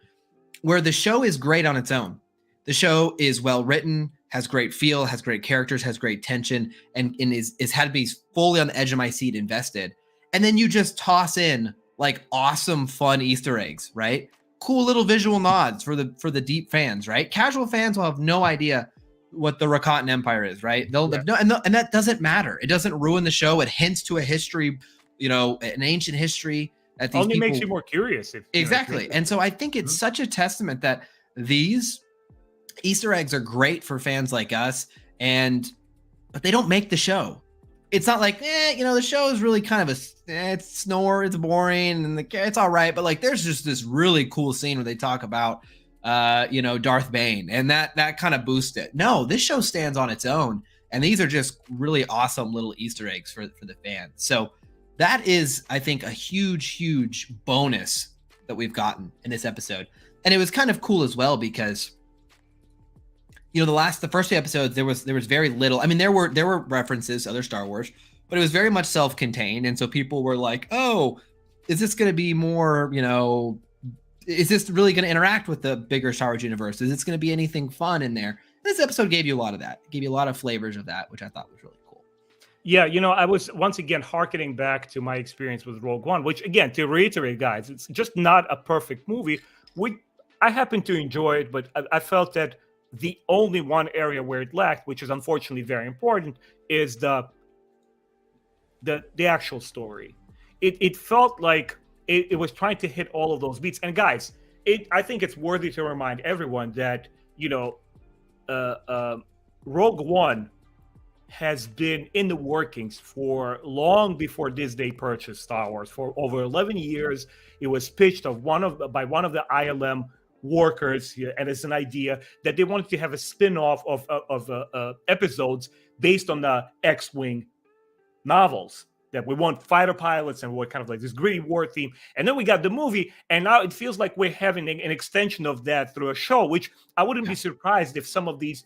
Where the show is great on its own. The show is well written, has great feel, has great characters, has great tension, and is had me fully on the edge of my seat invested. And then you just toss in like awesome, fun Easter eggs, right? Cool little visual nods for the deep fans, right? Casual fans will have no idea what the Rakatan Empire is, right? They'll have and that doesn't matter. It doesn't ruin the show. It hints to a history, an ancient history. that these only people makes you more curious. Exactly. And so I think it's such a testament that these Easter eggs are great for fans like us, but they don't make the show. It's not like, the show is really kind of it's boring, and it's all right. But like, there's just this really cool scene where they talk about, Darth Bane, and that kind of boosts it. No, this show stands on its own, and these are just really awesome little Easter eggs for the fans. So that is, I think, a huge, huge bonus that we've gotten in this episode. And it was kind of cool as well because, the first 2 episodes, there was very little. I mean, there were references to other Star Wars, but it was very much self-contained. And so people were like, oh, is this going to be more, is this really going to interact with the bigger Star Wars universe? Is this going to be anything fun in there? This episode gave you a lot of that. It gave you a lot of flavors of that, which I thought was really cool. Yeah, I was once again hearkening back to my experience with Rogue One, which, again, to reiterate, guys, it's just not a perfect movie. I happen to enjoy it, but I felt that the only one area where it lacked, which is unfortunately very important, is the actual story. It felt like it was trying to hit all of those beats. And guys, I think it's worthy to remind everyone that Rogue One has been in the workings for long before Disney purchased Star Wars. For over 11 years, it was pitched by one of the ILM workers, and it's an idea that they wanted to have a spin-off of episodes based on the X-Wing novels, that we want fighter pilots and we're kind of like this gritty war theme. And then we got the movie, and now it feels like we're having an extension of that through a show, which I wouldn't be surprised if some of these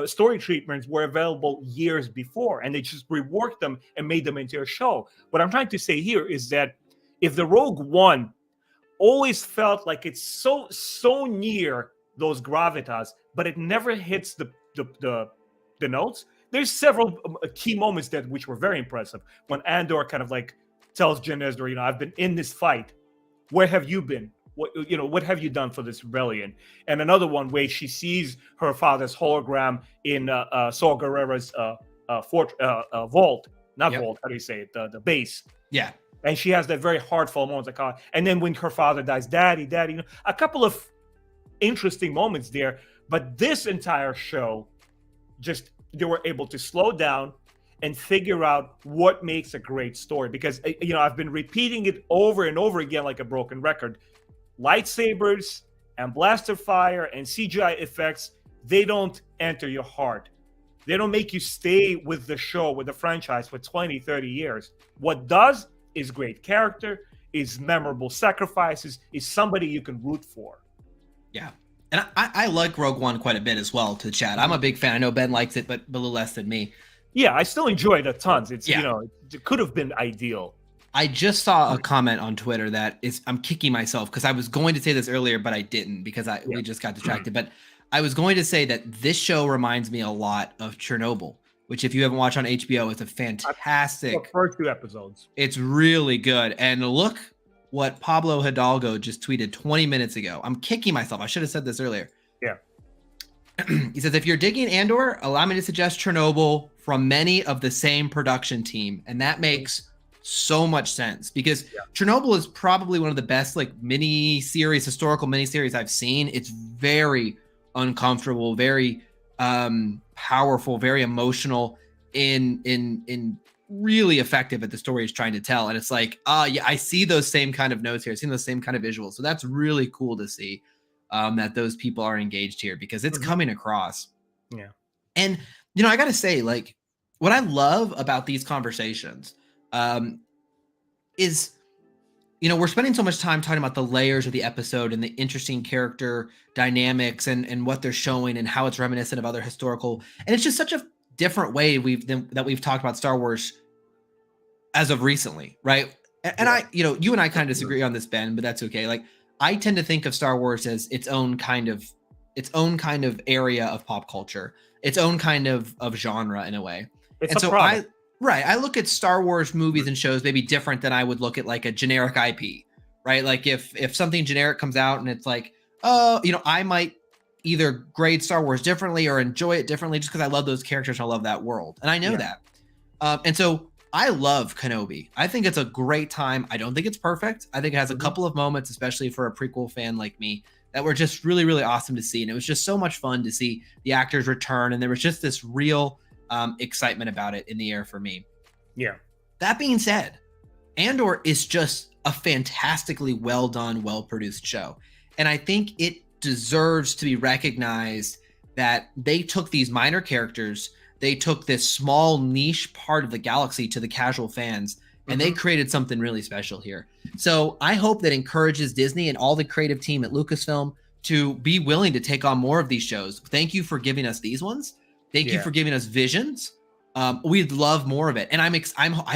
story treatments were available years before and they just reworked them and made them into a show. What I'm trying to say here is that if the Rogue One always felt like it's so near those gravitas, but it never hits the notes. There's several key moments which were very impressive. When Andor kind of like tells Jen Ezra, I've been in this fight. Where have you been? What have you done for this rebellion? And another one where she sees her father's hologram in Saw Gerrera's vault. Not vault, how do you say it? The base. Yeah. And she has that very heartfelt moment. And then when her father dies, daddy, a couple of interesting moments there. But this entire show, they were able to slow down and figure out what makes a great story. Because, I've been repeating it over and over again like a broken record. Lightsabers and blaster fire and CGI effects, they don't enter your heart. They don't make you stay with the show, with the franchise for 20, 30 years. What does is great character, is memorable sacrifices, is somebody you can root for. Yeah. And I like Rogue One quite a bit as well, to chat. I'm a big fan. I know Ben likes it, but a little less than me. Yeah, I still enjoy it a ton. It could have been ideal. I just saw a comment on Twitter I'm kicking myself because I was going to say this earlier, but I didn't because we just got distracted. But I was going to say that this show reminds me a lot of Chernobyl, which if you haven't watched on HBO, it's a fantastic. The first 2 episodes. It's really good. And look what Pablo Hidalgo just tweeted 20 minutes ago. I'm kicking myself. I should have said this earlier. Yeah. He says, if you're digging Andor, allow me to suggest Chernobyl from many of the same production team. And that makes so much sense because Chernobyl is probably one of the best historical miniseries I've seen. It's very uncomfortable, very powerful, very emotional, in really effective at the story he's trying to tell. And it's like, I see those same kind of notes here. I've seen those same kind of visuals. So that's really cool to see that those people are engaged here because it's coming across. Yeah. And, I got to say, like, what I love about these conversations is, we're spending so much time talking about the layers of the episode and the interesting character dynamics and what they're showing and how it's reminiscent of other historical. And it's just such a different way that we've talked about Star Wars as of recently, right? And you and I kind of disagree on this, Ben, but that's okay. Like, I tend to think of Star Wars as its own kind of area of pop culture, its own kind of genre in a way. It's a product. I look at Star Wars movies and shows maybe different than I would look at like a generic IP, right? Like if something generic comes out and it's like, I might either grade Star Wars differently or enjoy it differently just because I love those characters. I love that world. And I know that. And so I love Kenobi. I think it's a great time. I don't think it's perfect. I think it has a couple of moments, especially for a prequel fan like me, that were just really, really awesome to see. And it was just so much fun to see the actors return. And there was just this real excitement about it in the air for me. Yeah. That being said, Andor is just a fantastically well done, well produced show. And I think it deserves to be recognized that they took these minor characters, they took this small niche part of the galaxy to the casual fans, and they created something really special here. So I hope that encourages Disney and all the creative team at Lucasfilm to be willing to take on more of these shows. Thank you for giving us these ones. Thank you for giving us Visions. We'd love more of it. And I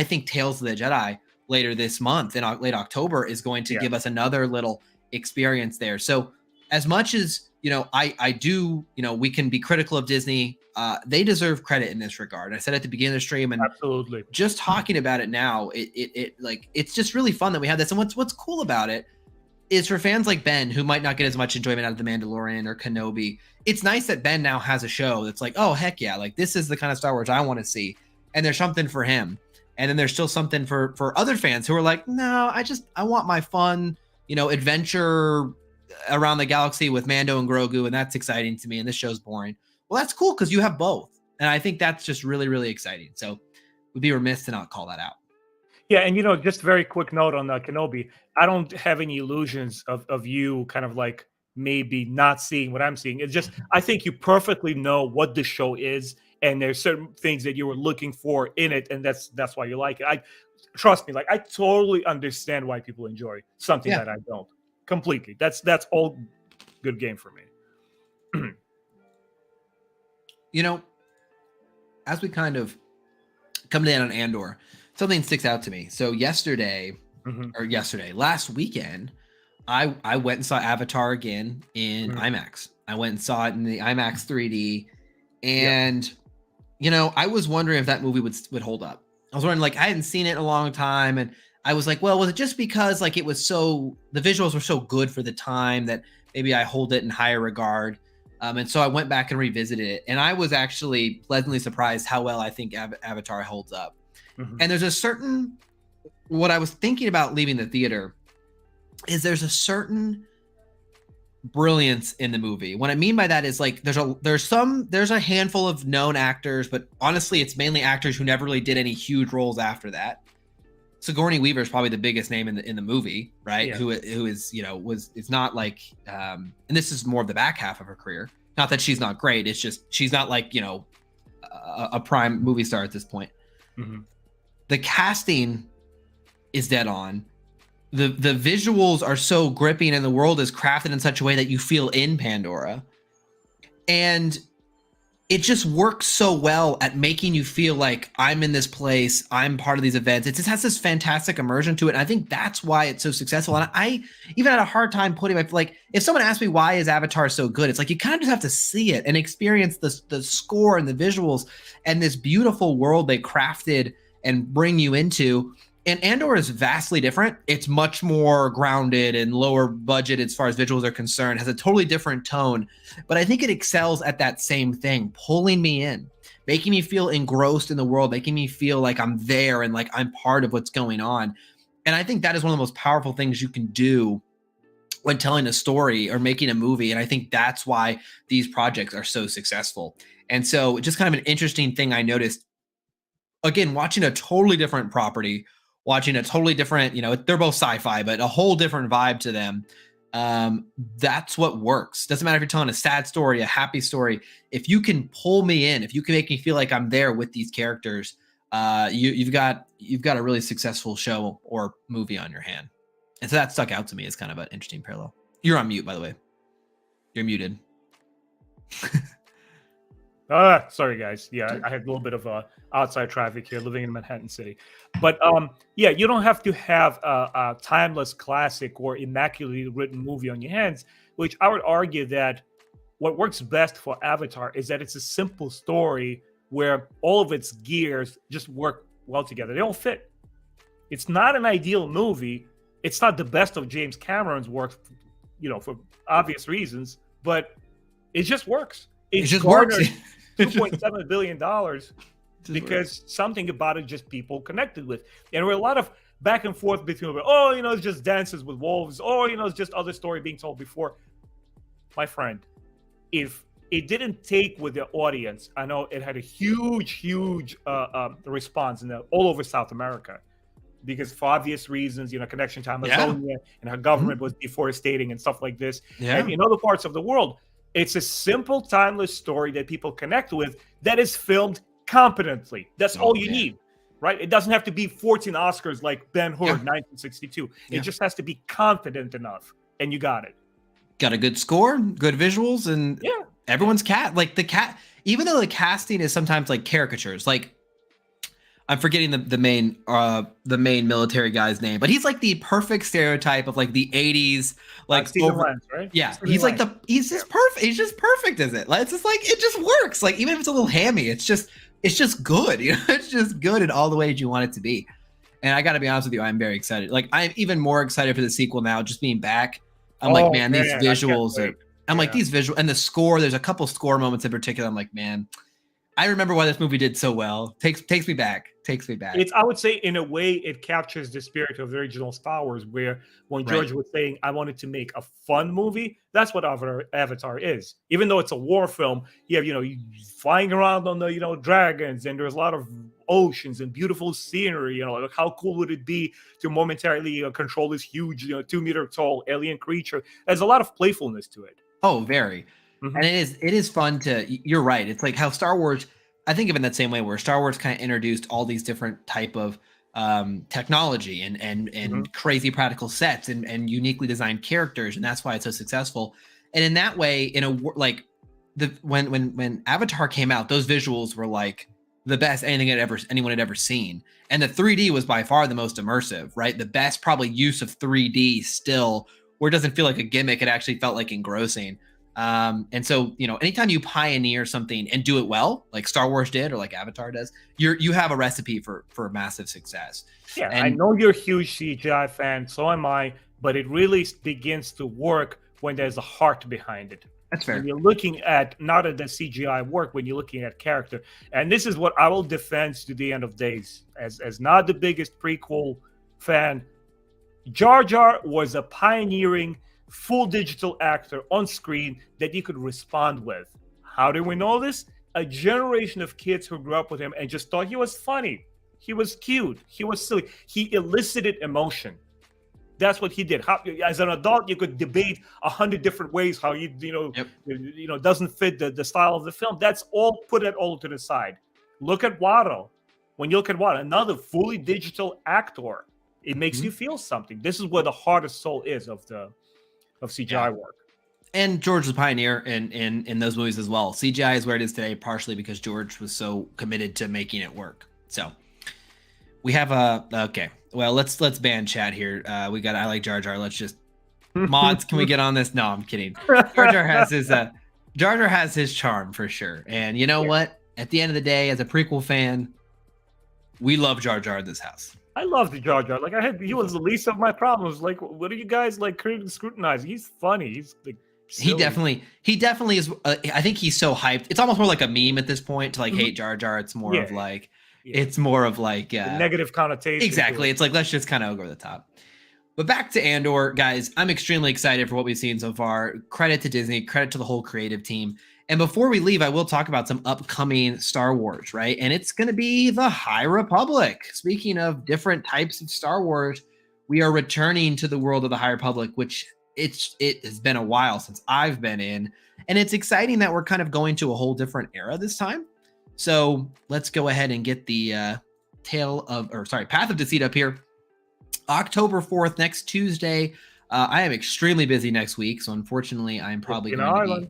think Tales of the Jedi later this month in late October is going to give us another little experience there. So as much as, I do, we can be critical of Disney. They deserve credit in this regard. I said at the beginning of the stream, and absolutely, just talking about it now, it's just really fun that we have this. And what's cool about it is for fans like Ben, who might not get as much enjoyment out of The Mandalorian or Kenobi, it's nice that Ben now has a show that's like, oh, heck yeah, like this is the kind of Star Wars I want to see. And there's something for him. And then there's still something for other fans who are like, no, I want my fun, adventure around the galaxy with Mando and Grogu, and that's exciting to me, and this show's boring. Well, that's cool because you have both. And I think that's just really, really exciting. So we'd be remiss to not call that out. Yeah, and just a very quick note on Kenobi. I don't have any illusions of you kind of like maybe not seeing what I'm seeing. It's just I think you perfectly know what the show is, and there's certain things that you were looking for in it, and that's why you like it. Trust me, like I totally understand why people enjoy something that I don't. Completely. That's all good game for me. As we kind of come down on Andor, something sticks out to me. So last weekend, I went and saw Avatar again in IMAX. I went and saw it in the IMAX 3D, and I was wondering if that movie would hold up. I was wondering, like, I hadn't seen it in a long time, and I was like, well, was it just because like it was the visuals were so good for the time that maybe I hold it in higher regard? And so I went back and revisited it, and I was actually pleasantly surprised how well I think Avatar holds up. And there's a certain, what I was thinking about leaving the theater is there's a certain brilliance in the movie. What I mean by that is like there's a handful of known actors, but honestly, it's mainly actors who never really did any huge roles after that. Sigourney Weaver is probably the biggest name in the movie, right? Yeah. Who is it's not like and this is more of the back half of her career. Not that she's not great. It's just she's not like a prime movie star at this point. The casting is dead on. The visuals are so gripping, and the world is crafted in such a way that you feel in Pandora, and it just works so well at making you feel like I'm in this place, I'm part of these events. It just has this fantastic immersion to it. And I think that's why it's so successful. And I even had a hard time putting like, if someone asked me why is Avatar so good, it's like, you kind of just have to see it and experience the score and the visuals and this beautiful world they crafted and bring you into. And Andor is vastly different. It's much more grounded and lower budget as far as visuals are concerned, has a totally different tone. But I think it excels at that same thing, pulling me in, making me feel engrossed in the world, making me feel like I'm there and like I'm part of what's going on. And I think that is one of the most powerful things you can do when telling a story or making a movie. And I think that's why these projects are so successful. And so just kind of an interesting thing I noticed, again, watching a totally different property, watching a totally different, they're both sci-fi, but a whole different vibe to them. That's what works. Doesn't matter if you're telling a sad story, a happy story. If you can pull me in, if you can make me feel like I'm there with these characters, you've got a really successful show or movie on your hand. And so that stuck out to me as kind of an interesting parallel. You're on mute, by the way. You're muted. Sorry guys. Yeah, I had a little bit of outside traffic here, living in Manhattan City. But you don't have to have a timeless classic or immaculately written movie on your hands, which I would argue that what works best for Avatar is that it's a simple story where all of its gears just work well together. They all fit. It's not an ideal movie. It's not the best of James Cameron's work, for obvious reasons, but it just works. It just works. $2.7 billion because something about it just people connected with. And there were a lot of back and forth between, oh, it's just Dances with Wolves, or, it's just other story being told before. My friend, if it didn't take with the audience, I know it had a huge response all over South America, because for obvious reasons, connection to Amazonia and how government was deforesting and stuff like this. Yeah. And in other parts of the world, it's a simple, timeless story that people connect with that is filmed competently. That's all you need, right? It doesn't have to be 14 Oscars like Ben-Hur, 1962. It just has to be confident enough, and you got it. Got a good score, good visuals, and everyone's even though the casting is sometimes like caricatures, like I'm forgetting the main military guy's name, but he's like the perfect stereotype of like the 80s, like Lance, right? Yeah, Stephen he's Lance. like he's just perfect. He's just perfect, is it? Like, it's just like it just works. Like even if it's a little hammy, it's just good. It's just good in all the ways you want it to be. And I got to be honest with you, I'm very excited. Like I'm even more excited for the sequel now, just being back. I'm like, man, these visuals are. I'm like these visual and the score. There's a couple score moments in particular. I'm like, man, I remember why this movie did so well. Takes me back. I would say in a way it captures the spirit of the original Star Wars, where when George was saying, I wanted to make a fun movie, that's what Avatar is. Even though it's a war film, you have, you flying around on the, dragons, and there's a lot of oceans and beautiful scenery. Like how cool would it be to momentarily control this huge, 2-meter tall alien creature? There's a lot of playfulness to it. Oh, very. Mm-hmm. And it is fun you're right. It's like how Star Wars, I think of it in that same way, where Star Wars kind of introduced all these different type of technology and crazy practical sets and uniquely designed characters, and that's why it's so successful. And in that way, when Avatar came out, those visuals were like the best anyone had ever seen, and the 3D was by far the most immersive, right? The best probably use of 3D still, where it doesn't feel like a gimmick, it actually felt like engrossing. And so, anytime you pioneer something and do it well, like Star Wars did, or like Avatar does, you have a recipe for massive success. Yeah, and I know you're a huge CGI fan, so am I, but it really begins to work when there's a heart behind it. That's fair. When you're looking at not at the CGI work, when you're looking at character. And this is what I will defend to the end of days. As not the biggest prequel fan, Jar Jar was a pioneering full digital actor on screen that you could respond with. How do we know this? A generation of kids who grew up with him and just thought he was funny. He was cute. He was silly. He elicited emotion. That's what he did. As an adult, you could debate 100 different ways how he, doesn't fit the style of the film. That's all. Put it all to the side. Look at Watto. When you look at Watto, another fully digital actor, it makes you feel something. This is where the heart and soul is of CGI work. And George was a pioneer in those movies as well. CGI is where it is today, partially because George was so committed to making it work. So we have okay. Well, let's ban chat here. We got I like Jar Jar. Let's just mods. Can we get on this? No, I'm kidding. Jar Jar has his charm for sure. And you know what? At the end of the day, as a prequel fan, we love Jar Jar in this house. I love the Jar Jar. Like he was the least of my problems. Like, what are you guys like scrutinizing? He's funny. He's like silly. He definitely is. I think he's so hyped. It's almost more like a meme at this point to like hate Jar Jar. It's more of like, it's more of like negative connotation. Exactly. It's like let's just kind of over the top. But back to Andor, guys. I'm extremely excited for what we've seen so far. Credit to Disney. Credit to the whole creative team. And before we leave, I will talk about some upcoming Star Wars, right? And it's going to be the High Republic. Speaking of different types of Star Wars, we are returning to the world of the High Republic, which it has been a while since I've been in. And it's exciting that we're kind of going to a whole different era this time. So let's go ahead and get the Path of Deceit up here. October 4th, next Tuesday. I am extremely busy next week. So unfortunately, I'm probably going to be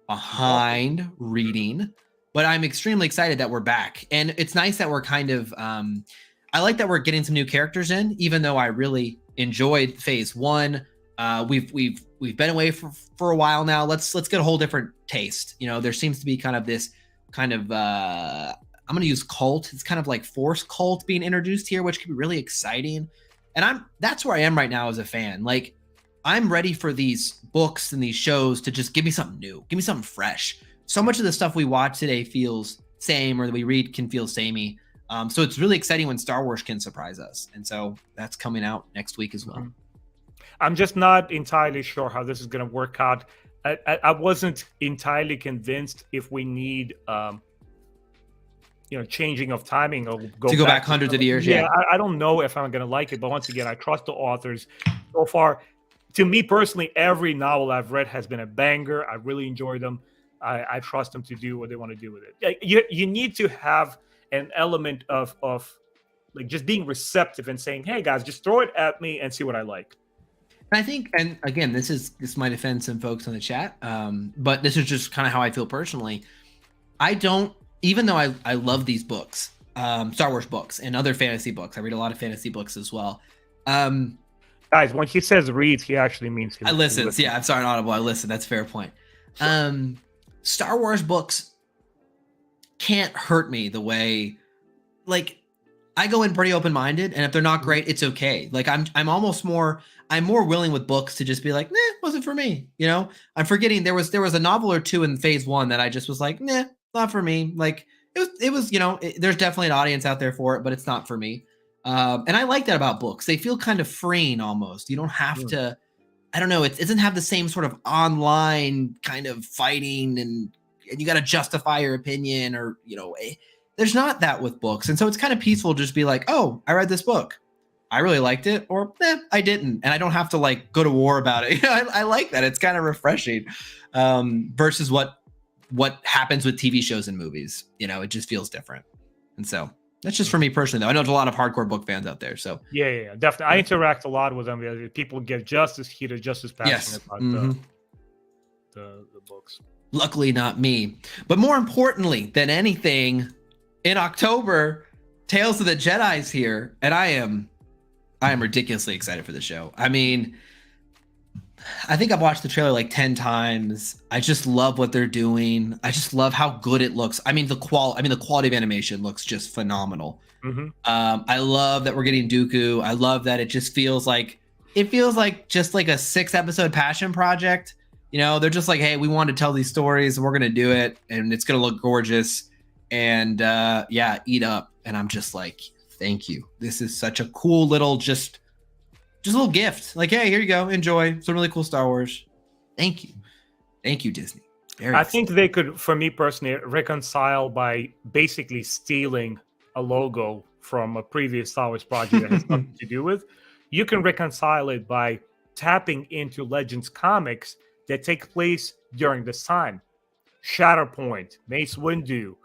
behind reading, but I'm extremely excited that we're back. And it's nice that we're kind of I like that we're getting some new characters in, even though I really enjoyed phase 1. We've been away for a while now. Let's get a whole different taste. There seems to be kind of this kind of I'm going to use cult. It's kind of like Force cult being introduced here, which could be really exciting. And that's where I am right now as a fan. Like, I'm ready for these books and these shows to just give me something new, give me something fresh. So much of the stuff we watch today feels same or that we read can feel samey. So it's really exciting when Star Wars can surprise us. And so that's coming out next week as well. Mm-hmm. I'm just not entirely sure how this is going to work out. I wasn't entirely convinced if we need, changing of timing or go back hundreds of years. Yeah, I don't know if I'm going to like it, but once again, I trust the authors. So far, to me personally, every novel I've read has been a banger. I really enjoy them. I trust them to do what they want to do with it. You need to have an element of like just being receptive and saying, "Hey guys, just throw it at me and see what I like." I think, and again, this might offend some folks in the chat, but this is just kind of how I feel personally. Even though I love these books, Star Wars books and other fantasy books. I read a lot of fantasy books as well. Guys, when he says reads, he actually means I listen. Yeah, I'm sorry, not audible. I listen. That's a fair point. Sure. Star Wars books can't hurt me the way, like, I go in pretty open-minded, and if they're not great, it's okay. Like I'm more willing with books to just be like, nah, wasn't for me. I'm forgetting there was a novel or two in phase 1 that I just was like, nah, not for me. Like it was, there's definitely an audience out there for it, but it's not for me. And I like that about books. They feel kind of freeing almost. You don't have to, I don't know. It doesn't have the same sort of online kind of fighting and you got to justify your opinion or, there's not that with books. And so it's kind of peaceful to just be like, oh, I read this book. I really liked it, or I didn't. And I don't have to like go to war about it. I like that. It's kind of refreshing versus what happens with TV shows and movies. It just feels different. And so that's just for me personally, though. I know there's a lot of hardcore book fans out there. So yeah, definitely. I interact a lot with them. People get just as heated, just as passionate about the books. Luckily, not me. But more importantly than anything, in October, Tales of the Jedi's here, and I am ridiculously excited for the show. I mean, I think I've watched the trailer like 10 times. I just love what they're doing. I just love how good it looks. I mean, the quality of animation looks just phenomenal. Mm-hmm. I love that we're getting Dooku. I love that it feels like just like a 6-episode passion project. They're just like, hey, we want to tell these stories and we're going to do it. And it's going to look gorgeous. And eat up. And I'm just like, thank you. This is such a cool little just a little gift. Like, hey, here you go. Enjoy some really cool Star Wars. Thank you, Disney. I think they could, for me personally, reconcile by basically stealing a logo from a previous Star Wars project that has nothing to do with. You can reconcile it by tapping into Legends comics that take place during this time. Shatterpoint, Mace Windu,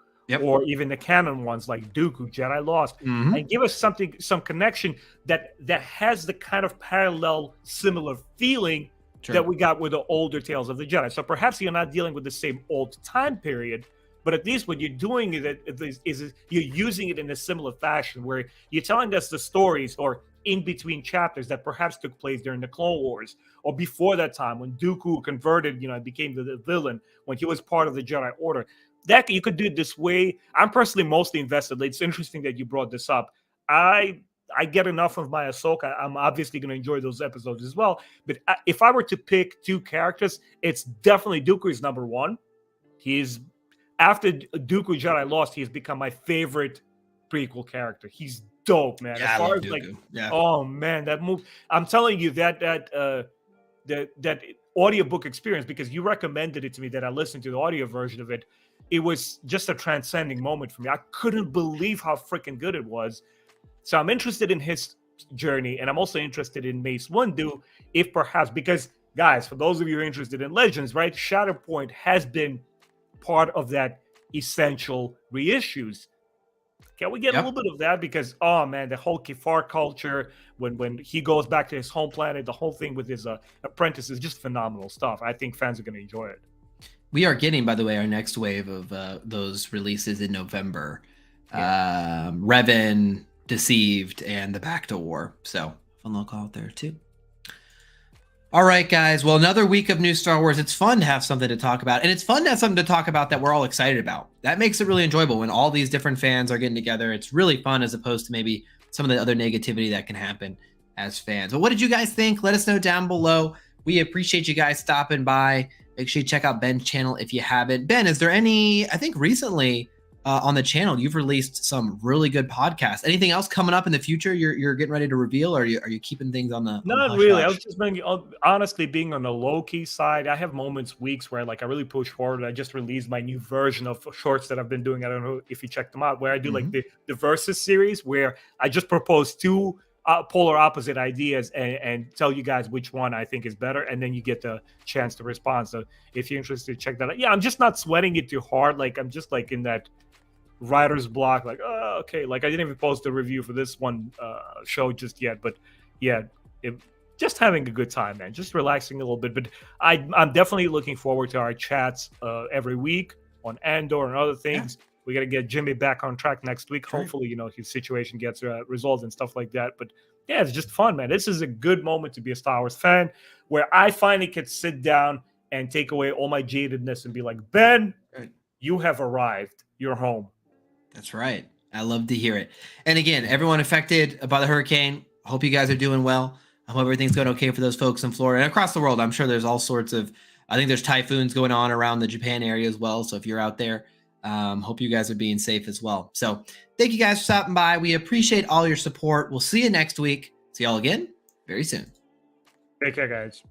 or even the canon ones like Dooku, Jedi Lost, and give us some connection that has the kind of parallel, similar feeling that we got with the older Tales of the Jedi. So perhaps you're not dealing with the same old time period, but at least what you're doing is you're using it in a similar fashion where you're telling us the stories or in between chapters that perhaps took place during the Clone Wars or before that time when Dooku converted, became the villain, when he was part of the Jedi Order. That you could do it this way. I'm personally mostly invested. It's interesting that you brought this up. I get enough of my Ahsoka. I'm obviously going to enjoy those episodes as well. But if I were to pick 2 characters, it's definitely Dooku is number 1. He's after Dooku Jedi Lost, he's become my favorite prequel character. He's dope, man. Yeah, as far as Dooku. Oh man, that move! I'm telling you that audiobook experience, because you recommended it to me that I listened to the audio version of it. It was just a transcending moment for me. I couldn't believe how freaking good it was. So I'm interested in his journey, and I'm also interested in Mace Windu, if perhaps, because, guys, for those of you who are interested in Legends, right, Shatterpoint has been part of that essential reissues. Can we get a little bit of that? Because, oh, man, the whole Kefar culture, when he goes back to his home planet, the whole thing with his apprentice is just phenomenal stuff. I think fans are going to enjoy it. We are getting, by the way, our next wave of those releases in November. Revan, Deceived, and the Back to War. So, fun little call out there, too. All right, guys. Well, another week of new Star Wars. It's fun to have something to talk about. And it's fun to have something to talk about that we're all excited about. That makes it really enjoyable when all these different fans are getting together. It's really fun as opposed to maybe some of the other negativity that can happen as fans. But what did you guys think? Let us know down below. We appreciate you guys stopping by. Make sure you check out Ben's channel if you haven't. Ben, is there any, I think recently on the channel, you've released some really good podcasts. Anything else coming up in the future you're getting ready to reveal, or are you keeping things on the Not really. I was just honestly being on the low key side. I have weeks where like I really push forward. I just released my new version of shorts that I've been doing. I don't know if you checked them out, where I do like the Versus series, where I just propose two polar opposite ideas and tell you guys which one I think is better, and then you get the chance to respond. So if you're interested, check that out. Yeah, I'm just not sweating it too hard. Like I'm just like in that writer's block. Like, oh, okay. Like I didn't even post a review for this one show just yet, but yeah, just having a good time, man. Just relaxing a little bit. But I'm definitely looking forward to our chats every week on Andor and other things. Yeah. We got to get Jimmy back on track next week. Sure. Hopefully, his situation gets resolved and stuff like that. But yeah, it's just fun, man. This is a good moment to be a Star Wars fan, where I finally could sit down and take away all my jadedness and be like, Ben, you have arrived. You're home. That's right. I love to hear it. And again, everyone affected by the hurricane, hope you guys are doing well. I hope everything's going okay for those folks in Florida and across the world. I'm sure there's all sorts of, I think there's typhoons going on around the Japan area as well. So if you're out there, hope you guys are being safe as well. So thank you guys for stopping by. We appreciate all your support. We'll see you next week. See y'all again very soon. Take care, guys.